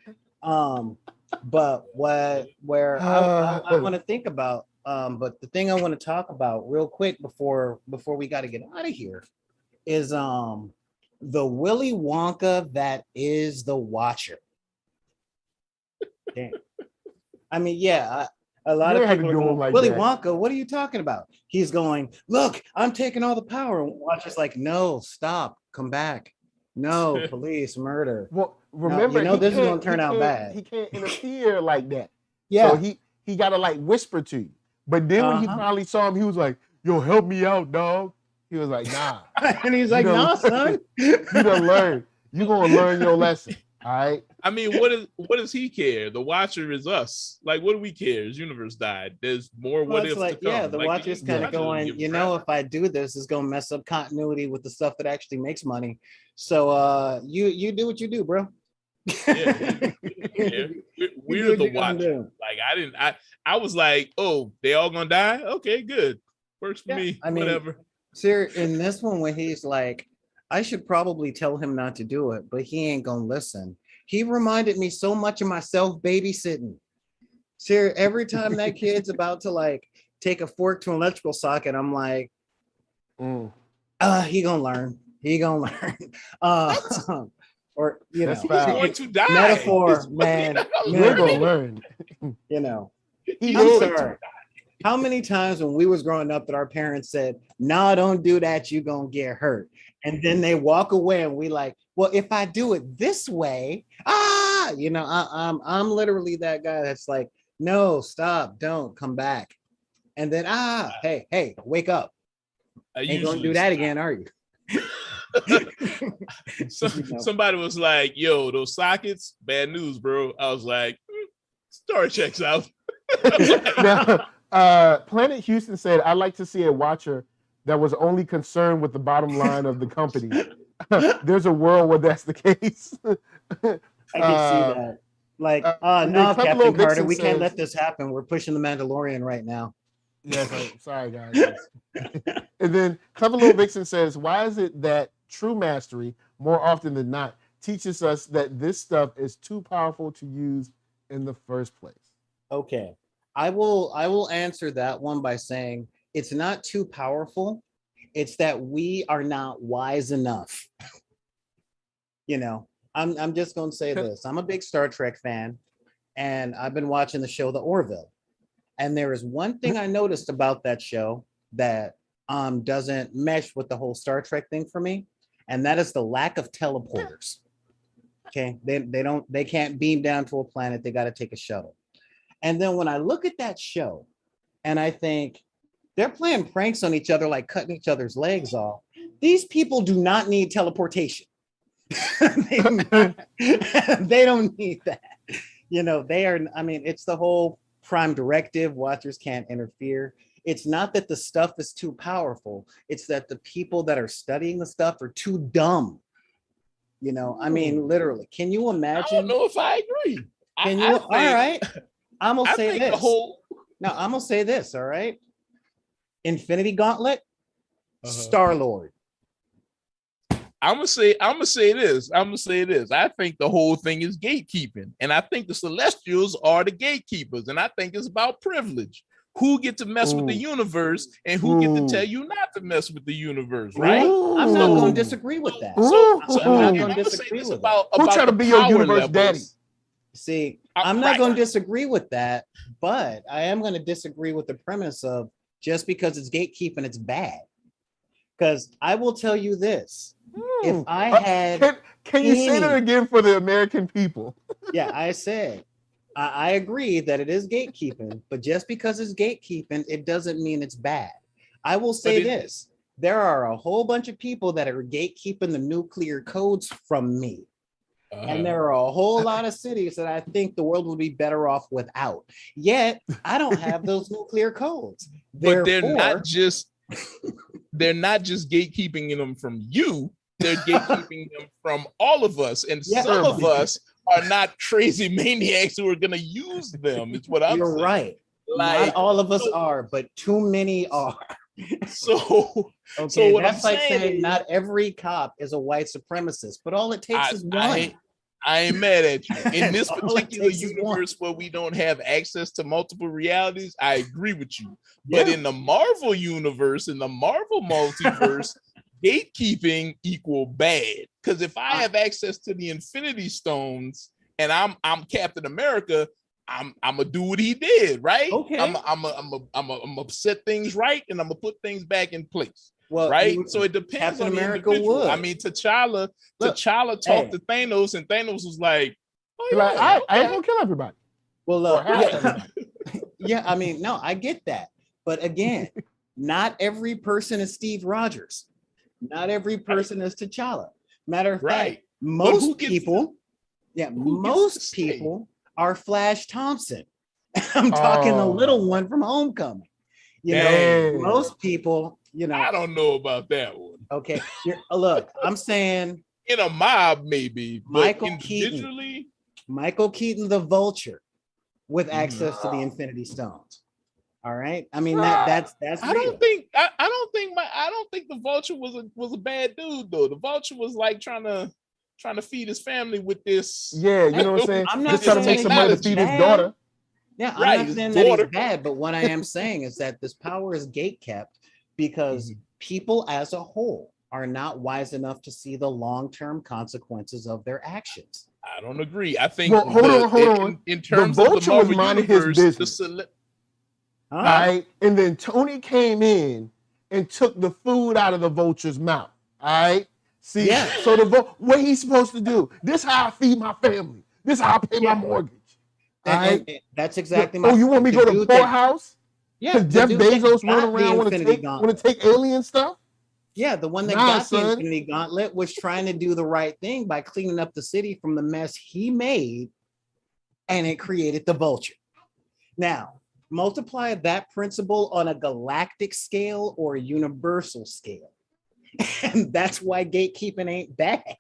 But where I want to think about, but the thing I want to talk about real quick before we got to get out of here is the Willy Wonka that is the Watcher. Damn. I mean, yeah, a lot of people are going, like Willy Wonka, what are you talking about? He's going, look, I'm taking all the power. And Watcher's like, no, stop, come back. No, police, murder. Well, remember, no, this is going to turn out bad. He can't interfere like that. Yeah. So he got to like whisper to you. But then when he finally saw him, he was like, yo, help me out, dog. He was like, nah. And he's like, nah, son. You done learn. You going to learn your lesson. All right. I mean, what does he care? The Watcher is us. Like, what do we care? His universe died. There's more what ifs to come. Yeah, the Watcher's kind of going, if I do this, it's gonna mess up continuity with the stuff that actually makes money. So you do what you do, bro. Yeah, we're the Watcher. Like I was like, oh, they all gonna die? Okay, good. Works for me. I mean, whatever. Sir, in this one when he's like, I should probably tell him not to do it, but he ain't gonna listen. He reminded me so much of myself babysitting. Sir, every time that kid's about to like take a fork to an electrical socket, I'm like, he gonna learn. He gonna learn. Or he's going to die. Metaphor, man. You're gonna learn. I'm sorry. How many times when we was growing up that our parents said, "No, don't do that, you gonna get hurt," and then they walk away, and we like, well, if I do it this way, I'm literally that guy that's like, no, stop, don't come back, and then hey, wake up. Ain't gonna do that again, are you? Somebody was like, yo, those sockets, bad news, bro. I was like, story checks out. Now, Planet Houston said, I'd like to see a Watcher that was only concerned with the bottom line of the company. There's a world where that's the case. I can see that. Like, no, Captain Carter, we can't let this happen. We're pushing the Mandalorian right now. Yes, sorry, guys. And then Clever Little Vixen says, why is it that true mastery, more often than not, teaches us that this stuff is too powerful to use in the first place? Okay. I will answer that one by saying it's not too powerful. It's that we are not wise enough. I'm just going to say this. I'm a big Star Trek fan, and I've been watching the show The Orville. And there is one thing I noticed about that show that doesn't mesh with the whole Star Trek thing for me, and that is the lack of teleporters. Okay, they can't beam down to a planet. They got to take a shuttle. And then when I look at that show, and I think they're playing pranks on each other, like cutting each other's legs off. These people do not need teleportation. They don't need that. They are. I mean, it's the whole Prime Directive. Watchers can't interfere. It's not that the stuff is too powerful. It's that the people that are studying the stuff are too dumb. I mean, literally. Can you imagine? I don't know if I agree. Can you? All right. I'm gonna say this. I'm gonna say this. All right. Infinity Gauntlet, Star-Lord. I'm gonna say this. I think the whole thing is gatekeeping, and I think the Celestials are the gatekeepers, and I think it's about privilege. Who get to mess with the universe, and who get to tell you not to mess with the universe, right? I'm not going to disagree with that. I'm not going to disagree with that. Who try to be your universe daddy? See, I'm not going to disagree with that, but I am going to disagree with the premise of just because it's gatekeeping, it's bad. Because I will tell you this: if I Uh, had, can you say that any- again for the American people? yeah, I said I agree that it is gatekeeping, but just because it's gatekeeping, it doesn't mean it's bad. I will say this: there are a whole bunch of people that are gatekeeping the nuclear codes from me. And there are a whole lot of cities that I think the world would be better off without. Yet I don't have those nuclear codes. But they're not just gatekeeping them from you. They're gatekeeping them from all of us, and some of us are not crazy maniacs who are going to use them. It's what I'm saying. You're right. Like, not all of us are, but too many are. So, okay, so what that's I'm like saying not every cop is a white supremacist, but all it takes is one. I ain't mad at you. In this All it particular takes is universe where we don't have access to multiple realities, I agree with you. Yeah. But in the Marvel universe, in the Marvel multiverse, gatekeeping equal bad. Because if I have access to the Infinity Stones and I'm Captain America, I'm gonna do what he did, right? Okay. I'm set things right, and I'm gonna put things back in place. Well, right. So it depends Captain on the America individual. would. I mean, T'Challa talked to Thanos, and Thanos was like, "Oh yeah, like, I ain't gonna kill everybody." Well, look, everybody. yeah, I mean, no, I get that, but again, not every person is Steve Rogers. Not every person is T'Challa. Matter of fact, most people are Flash Thompson. I'm talking the little one from Homecoming. You know, most people, you know, I don't know about that one. Okay, look, I'm saying in a mob, maybe, but Michael individually, Michael Keaton, the Vulture, with access to the Infinity Stones. All right, I mean that's. I don't think the Vulture was a bad dude though. The Vulture was like trying to feed his family with this. Yeah, you know what I'm saying. I'm not just trying to make some money to feed his daughter. Yeah, I'm not saying that he's bad, but what I am saying is that this power is gatekept because people as a whole are not wise enough to see the long-term consequences of their actions. I don't agree. I think hold on. In terms the of Vulture the Marvel was minding universe, his business. Right? And then Tony came in and took the food out of the Vulture's mouth. All right. See, so what he's supposed to do? This how I feed my family. This how I pay my mortgage. And that's exactly my. Oh, you want me to go to poorhouse? Yeah, Jeff Bezos run around want to take alien stuff. Yeah, the one that got the Infinity Gauntlet was trying to do the right thing by cleaning up the city from the mess he made, and it created the Vulture. Now, multiply that principle on a galactic scale or a universal scale, and that's why gatekeeping ain't bad.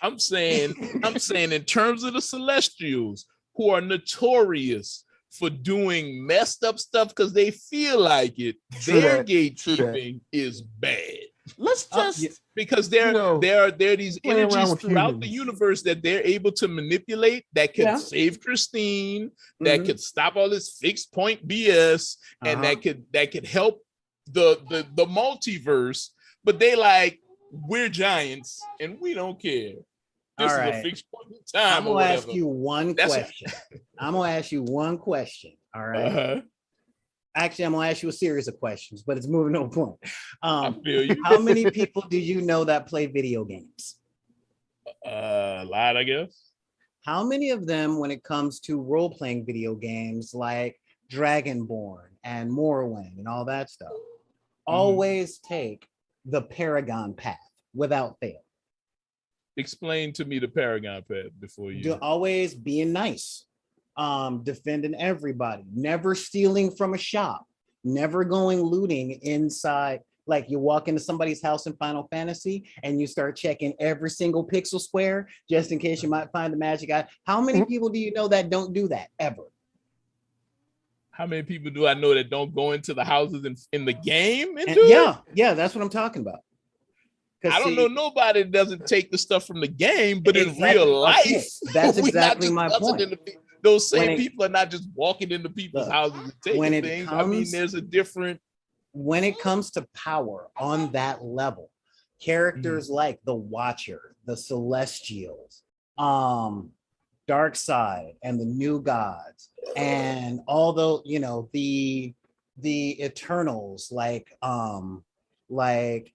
I'm saying in terms of the Celestials, who are notorious for doing messed up stuff because they feel like it, their gatekeeping is bad. Let's just because there are these energies throughout the universe that they're able to manipulate that could save Christine, that could stop all this fixed point BS, and that could help the multiverse. But they like, we're giants and we don't care. This is a fixed point in time. I'm gonna ask you one question. I'm gonna ask you one question. All right. Actually, I'm gonna ask you a series of questions, but it's moving to a point. I feel you. How many people do you know that play video games? A lot, I guess. How many of them, when it comes to role-playing video games like Dragonborn and Morrowind and all that stuff, always take the Paragon path without fail? Explain to me the Paragon path before you. Always being nice, defending everybody, never stealing from a shop, never going looting inside. Like you walk into somebody's house in Final Fantasy and you start checking every single pixel square just in case you might find the magic eye. How many people do you know that don't do that ever? How many people do I know that don't go into the houses in the game? Yeah, that's what I'm talking about. I don't know nobody that doesn't take the stuff from the game, but in real life, that's exactly my point. Those same people are not just walking into people's houses and taking things. I mean, there's a different. When it comes to power on that level, characters like the Watcher, the Celestials, Darkseid, and the New Gods, and all the the Eternals like like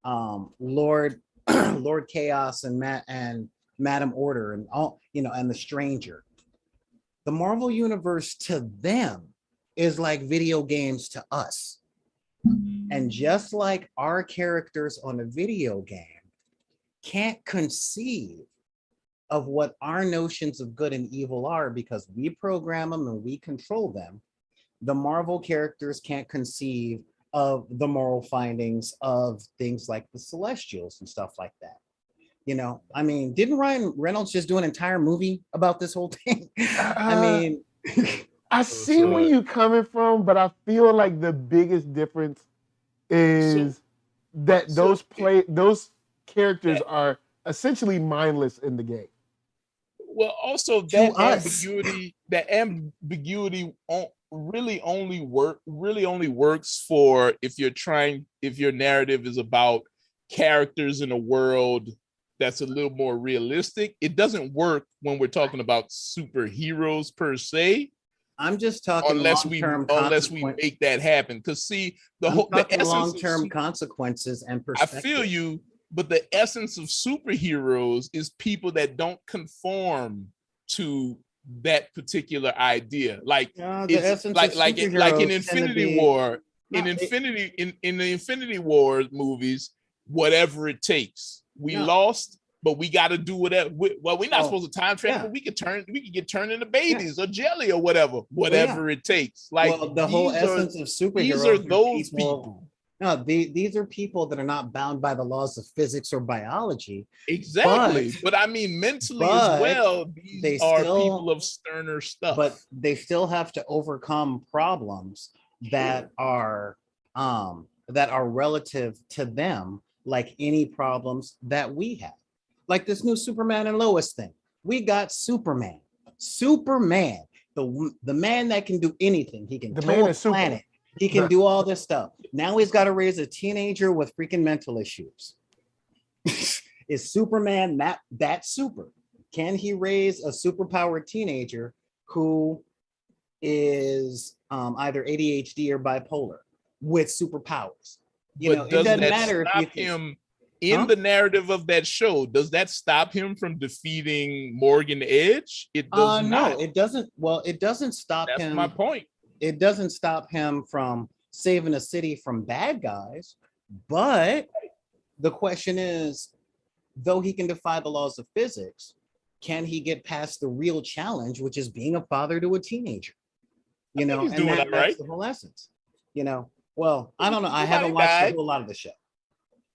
Lord Lord Chaos and Madam Order and all, and the Stranger. The Marvel universe to them is like video games to us. And just like our characters on a video game can't conceive of what our notions of good and evil are because we program them and we control them, the Marvel characters can't conceive of the moral findings of things like the Celestials and stuff like that. I mean, didn't Ryan Reynolds just do an entire movie about this whole thing? I mean, I see where you're coming from, but I feel like the biggest difference is those characters are essentially mindless in the game. Well, also that ambiguity really only works for if your narrative is about characters in a world that's a little more realistic. It doesn't work when we're talking about superheroes per se. I'm just talking unless we make that happen. Because see, the essence long-term consequences and perspective. I feel you, but the essence of superheroes is people that don't conform to that particular idea. Like it's like in Infinity War, in the Infinity War movies, whatever it takes. We lost, but we got to do whatever. Well, we're not supposed to time travel, but we could get turned into babies or jelly or whatever it takes. Like the whole essence of superheroes. These are those people. No, these are people that are not bound by the laws of physics or biology. Exactly, but I mean mentally as well. These are people of sterner stuff. But they still have to overcome problems that are relative to them, like any problems that we have. Like this new Superman and Lois thing. We got Superman, the man that can do anything. He can tow a planet. He can do all this stuff. Now he's got to raise a teenager with freaking mental issues. Is Superman that super? Can he raise a superpowered teenager who is either ADHD or bipolar with superpowers? It doesn't matter if him in the narrative of that show. Does that stop him from defeating Morgan Edge? It does not. No, it doesn't. Well, it doesn't stop him. That's my point. It doesn't stop him from saving a city from bad guys. But the question is, though he can defy the laws of physics, can he get past the real challenge, which is being a father to a teenager? He's doing that, right? That's the whole essence. Well, I don't know. I haven't watched a whole lot of the show.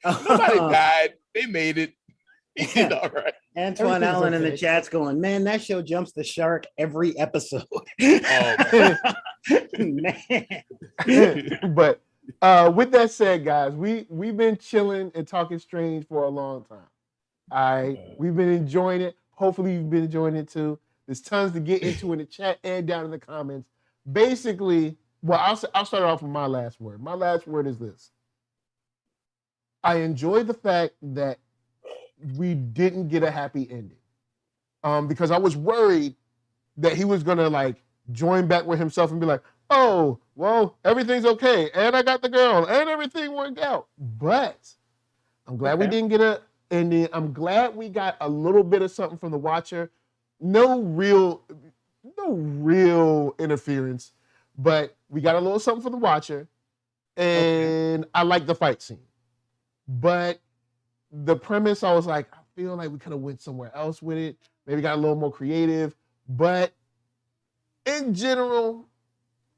Nobody died. They made it. He did all right. Antoine Allen in the chat's going, man, that show jumps the shark every episode. Man. But with that said, guys, we've been chilling and talking strange for a long time. We've been enjoying it. Hopefully you've been enjoying it too. There's tons to get into in the chat and down in the comments. Basically, well, I'll start off with my last word. My last word is this. I enjoyed the fact that we didn't get a happy ending, because I was worried that he was gonna join back with himself and be like, oh, well, everything's okay, and I got the girl, and everything worked out. But I'm glad we didn't get a ending. I'm glad we got a little bit of something from the Watcher. No real interference, but we got a little something from the Watcher, and I like the fight scene. But the premise, I was like, I feel like we could have went somewhere else with it. Maybe got a little more creative. But in general,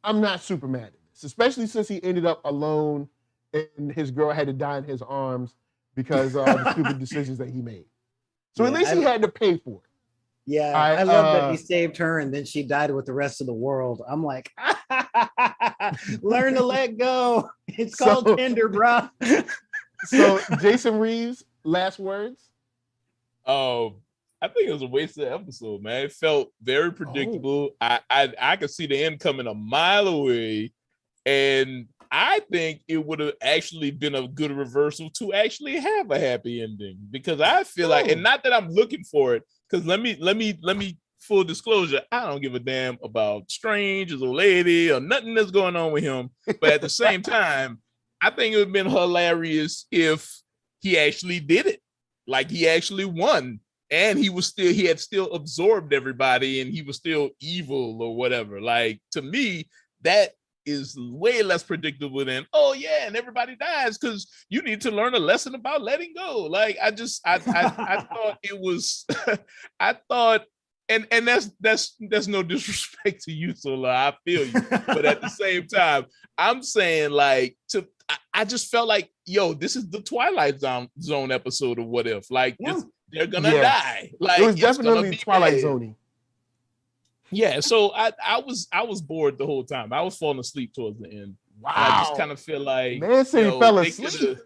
I'm not super mad at this, especially since he ended up alone and his girl had to die in his arms because of the stupid decisions that he made. So at least he had to pay for it. Yeah, I love that he saved her and then she died with the rest of the world. I'm like, learn to let go. It's called Tinder, bro. So, Jason Reeves, last words? I think it was a wasted episode, man. It felt very predictable. I could see the end coming a mile away, and I think it would have actually been a good reversal to actually have a happy ending, because I feel like, and not that I'm looking for it, because let me full disclosure, I don't give a damn about Strange, his old lady, or nothing that's going on with him. But at the same time, I think it would have been hilarious if he actually did it. Like he actually won. And he had still absorbed everybody and he was still evil or whatever. Like to me, that is way less predictable than, oh yeah, and everybody dies because you need to learn a lesson about letting go. Like I thought it was I thought and that's no disrespect to you, Sola. I feel you. But at the same time, I'm saying like I just felt like, yo, this is the Twilight Zone episode of What If. Like this, they're gonna die. Like it was definitely Twilight Zone. Yeah, so I was bored the whole time. I was falling asleep towards the end. Wow. And I just kind of feel like man said he fell asleep.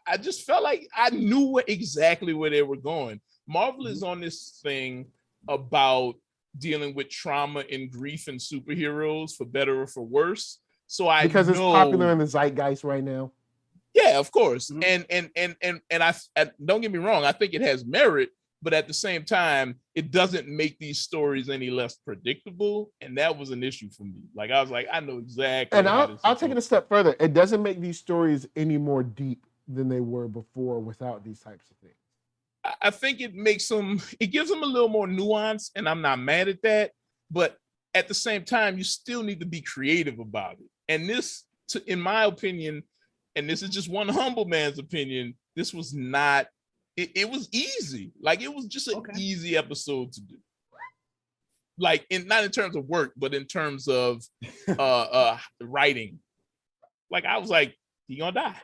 I just felt like I knew exactly where they were going. Marvel is on this thing about dealing with trauma and grief and superheroes, for better or for worse. So because it's popular in the zeitgeist right now. Yeah, of course. Mm-hmm. And I don't get me wrong, I think it has merit, but at the same time, it doesn't make these stories any less predictable. And that was an issue for me. Like I was like, I know exactly. And I'll take it a step further. It doesn't make these stories any more deep than they were before without these types of things. I think it gives them a little more nuance, and I'm not mad at that. But at the same time, you still need to be creative about it. And this, in my opinion, and this is just one humble man's opinion, this was not, it was easy. Like it was just an easy episode to do. Like not in terms of work, but in terms of writing. Like I was like, he gonna die.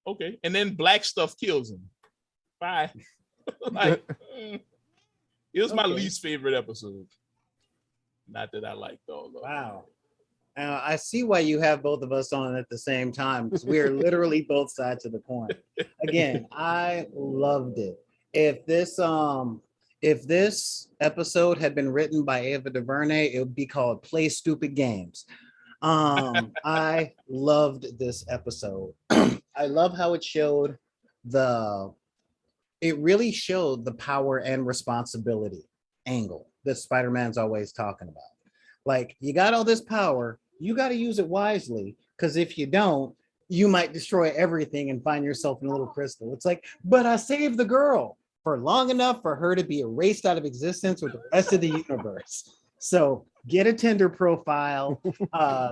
Okay. And then black stuff kills him. Bye. Like, it was my least favorite episode. Not that I liked all of it. Wow. I see why you have both of us on at the same time, because we are literally both sides of the coin. Again, I loved it. If this episode had been written by Ava DuVernay, it would be called Play Stupid Games. I loved this episode. I love how it showed it really showed the power and responsibility angle that Spider-Man's always talking about. Like, you got all this power, you got to use it wisely, because if you don't, you might destroy everything and find yourself in a little crystal. It's like, but I saved the girl for long enough for her to be erased out of existence with the rest of the universe. So get a Tinder profile,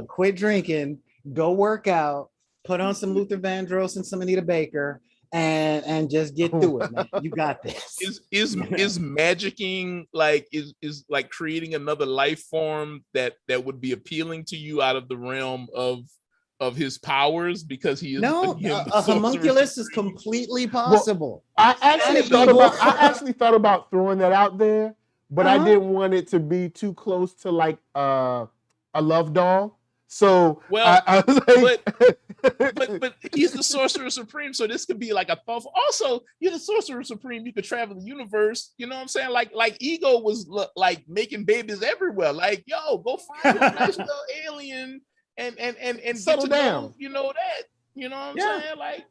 quit drinking, go work out, put on some Luther Vandross and some Anita Baker, and just get through it, man. You got this. Is magicking like is like creating another life form that would be appealing to you out of the realm of his powers, because he is a homunculus is completely possible. Well, I actually thought about throwing that out there, but I didn't want it to be too close to like a love doll. So I was like, but he's the Sorcerer Supreme, so this could be like a thoughtful. Also, you're the Sorcerer Supreme. You could travel the universe. You know what I'm saying? Like Ego was like making babies everywhere. Like, yo, go find a nice little alien and settle down. Know, you know that. You know what I'm saying? Like,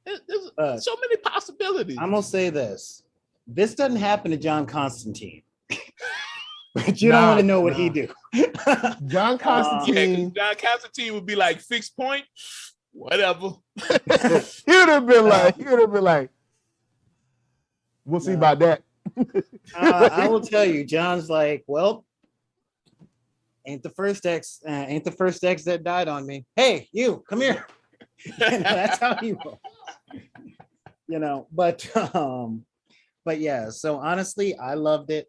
there's so many possibilities. I'm gonna say this: this doesn't happen to John Constantine. But you don't want to know what he do. John Constantine. John Constantine would be like, fixed point, whatever. he would have been like, we'll see about that. I will tell you, John's like, well, ain't the first ex that died on me. Hey, you come here. That's how he rolls. You know, but yeah. So honestly, I loved it.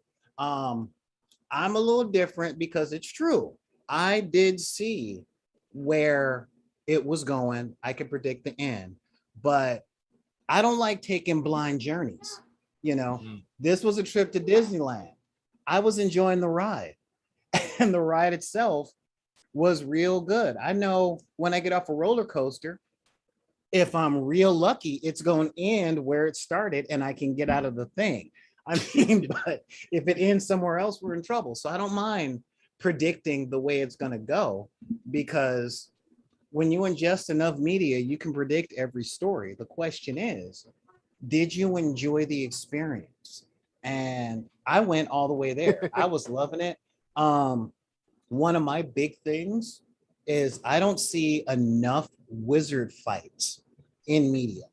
I'm a little different because it's true. I did see where it was going. I could predict the end, but I don't like taking blind journeys. You know, This was a trip to Disneyland. I was enjoying the ride, and the ride itself was real good. I know when I get off a roller coaster, if I'm real lucky, it's going to end where it started and I can get out of the thing. I mean, but if it ends somewhere else, we're in trouble. So I don't mind predicting the way it's going to go, because when you ingest enough media, you can predict every story. The question is, did you enjoy the experience? And I went all the way there. I was loving it. One of my big things is I don't see enough wizard fights in media.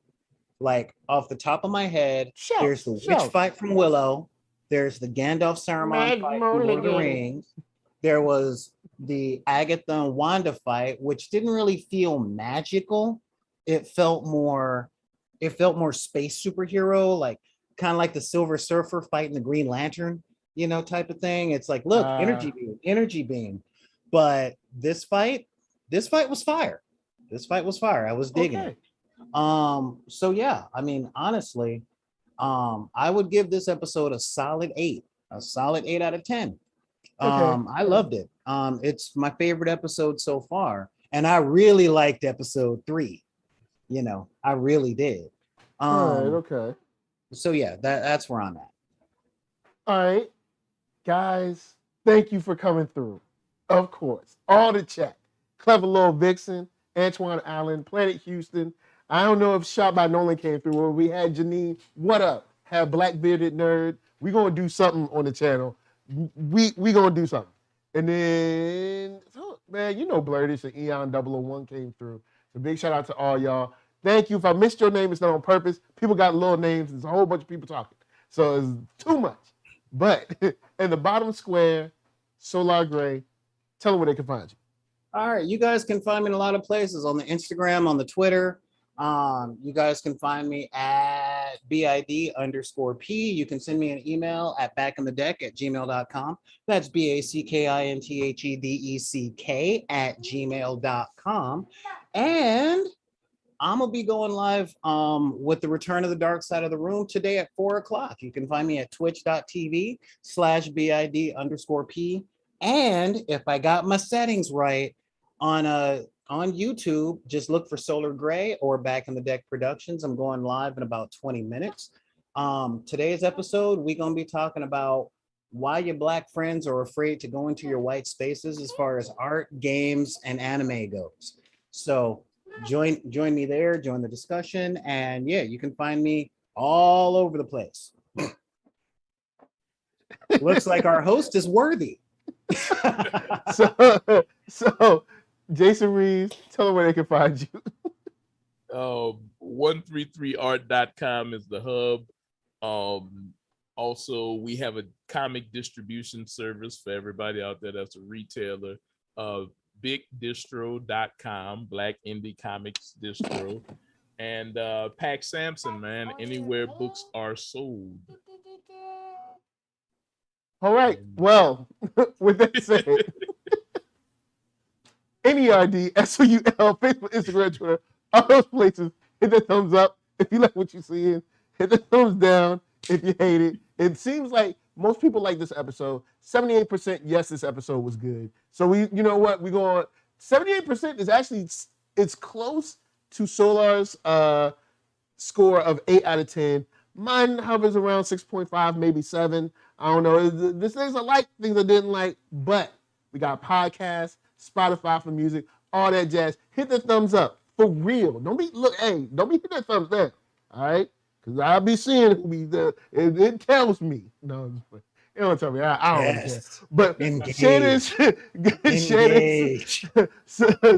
Like off the top of my head, there's the witch fight from Willow. There's the Gandalf Saruman fight from Lord of the Rings. There was the Agatha and Wanda fight, which didn't really feel magical. It felt more space superhero, like kind of like the Silver Surfer fighting the Green Lantern, type of thing. It's like, look, energy beam. But this fight was fire. I was digging it. So yeah, I mean, honestly, I would give this episode a solid 8 out of 10. I loved it. It's my favorite episode so far, and I really liked episode 3. I really did. All right, okay. So yeah, that's where I'm at. All right, guys, thank you for coming through. Of course, all the chat. Clever Little Vixen, Antoine Allen, Planet Houston. I don't know if Shot by Nolan came through, or we had Janine. What up? Have Black Bearded Nerd. We're going to do something on the channel. We going to do something. And then, man, Blerdish and Eon 001 came through. So big shout out to all y'all. Thank you. If I missed your name, it's not on purpose. People got little names. There's a whole bunch of people talking. So it's too much. But in the bottom square, Solar Gray, tell them where they can find you. All right. You guys can find me in a lot of places, on the Instagram, on the Twitter. You guys can find me at BID_P. You can send me an email at backinthedeck@gmail.com. That's BACKINTHEDECK@gmail.com. And I'm going to be going live with the Return of the Dark Side of the Room today at 4:00. You can find me at twitch.tv/BID_P. And if I got my settings right, on YouTube, just look for Solar Gray or Back in the Deck Productions. I'm going live in about 20 minutes. Today's episode, we're going to be talking about why your Black friends are afraid to go into your white spaces as far as art, games, and anime goes. So join me there, join the discussion, and yeah, you can find me all over the place. Looks like our host is worthy. So Jason Reeves, tell them where they can find you. 133art.com is the hub. Also, we have a comic distribution service for everybody out there that's a retailer. BigDistro.com, Black Indie Comics Distro. And Pack Samson, man, anywhere books are sold. All right. Well, with that said, NERD, SOUL, Facebook, Instagram, Twitter, all those places. Hit the thumbs up if you like what you're seeing. Hit the thumbs down if you hate it. It seems like most people like this episode. 78%, yes, this episode was good. So you know what? We go on. 78% is actually, it's close to Solar's score of 8 out of 10. Mine hovers around 6.5, maybe 7. I don't know. There's things I like, things I didn't like, but we got podcasts, Spotify for music, all that jazz. Hit the thumbs up for real. Don't be hitting that thumbs down. All right, because I'll be seeing it tells me. No, it don't tell me. I don't care. But share this,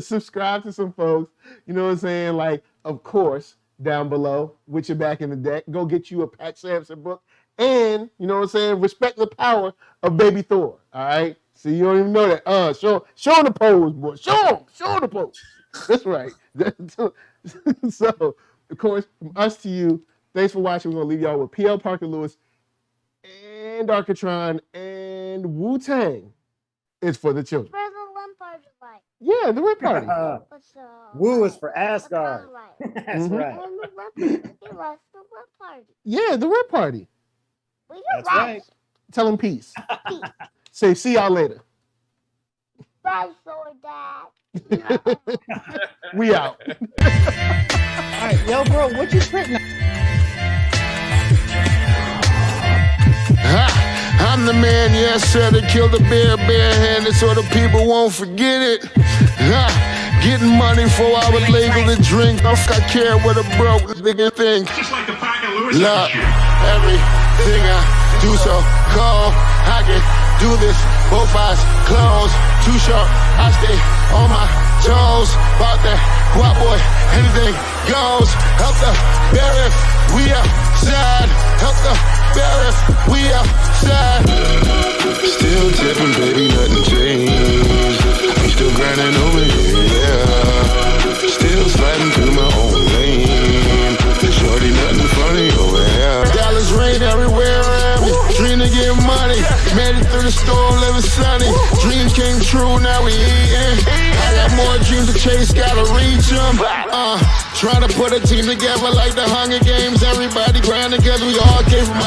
subscribe to some folks. You know what I'm saying? Like, of course, down below with your Back in the Deck, go get you a Pat Sampson book, and you know what I'm saying? Respect the power of Baby Thor. All right. So you don't even know that. Show the pose, boy. Show the pose. That's right. So, of course, from us to you, thanks for watching. We're going to leave y'all with P.L. Parker Lewis and Arcatron and Wu-Tang is for the children. Where's the one party like? Yeah, the Red Party. Wu is for Asgard. That's right. He likes the Red Party. Yeah, the Red Party. Well, That's right. Tell them peace. Say, see y'all later. Bye, Solar Dad. We out. All right, yo, bro, what you printing? I'm the man, yes, sir, that killed a bear barehanded so the people won't forget it. Getting money for I would label the drink. I care what a broke nigga think. Just like the Pack and Lewis. Look, everything I do so cold. I can do this, both eyes closed. Too short, I stay on my toes. About that guap boy, anything goes. Help the bear if we outside. Help the bear if we outside. Still tipping, baby, nothing changed. Still grinding over here, yeah. Still sliding through my own lane. Shorty, nothing funny over here. Dollars rain everywhere around me. Dream to get money. Made it through the storm, living sunny. Dreams came true, now we eating. I got more dreams to chase, gotta reach them. Trying to put a team together like the Hunger Games. Everybody grinding cause we all came from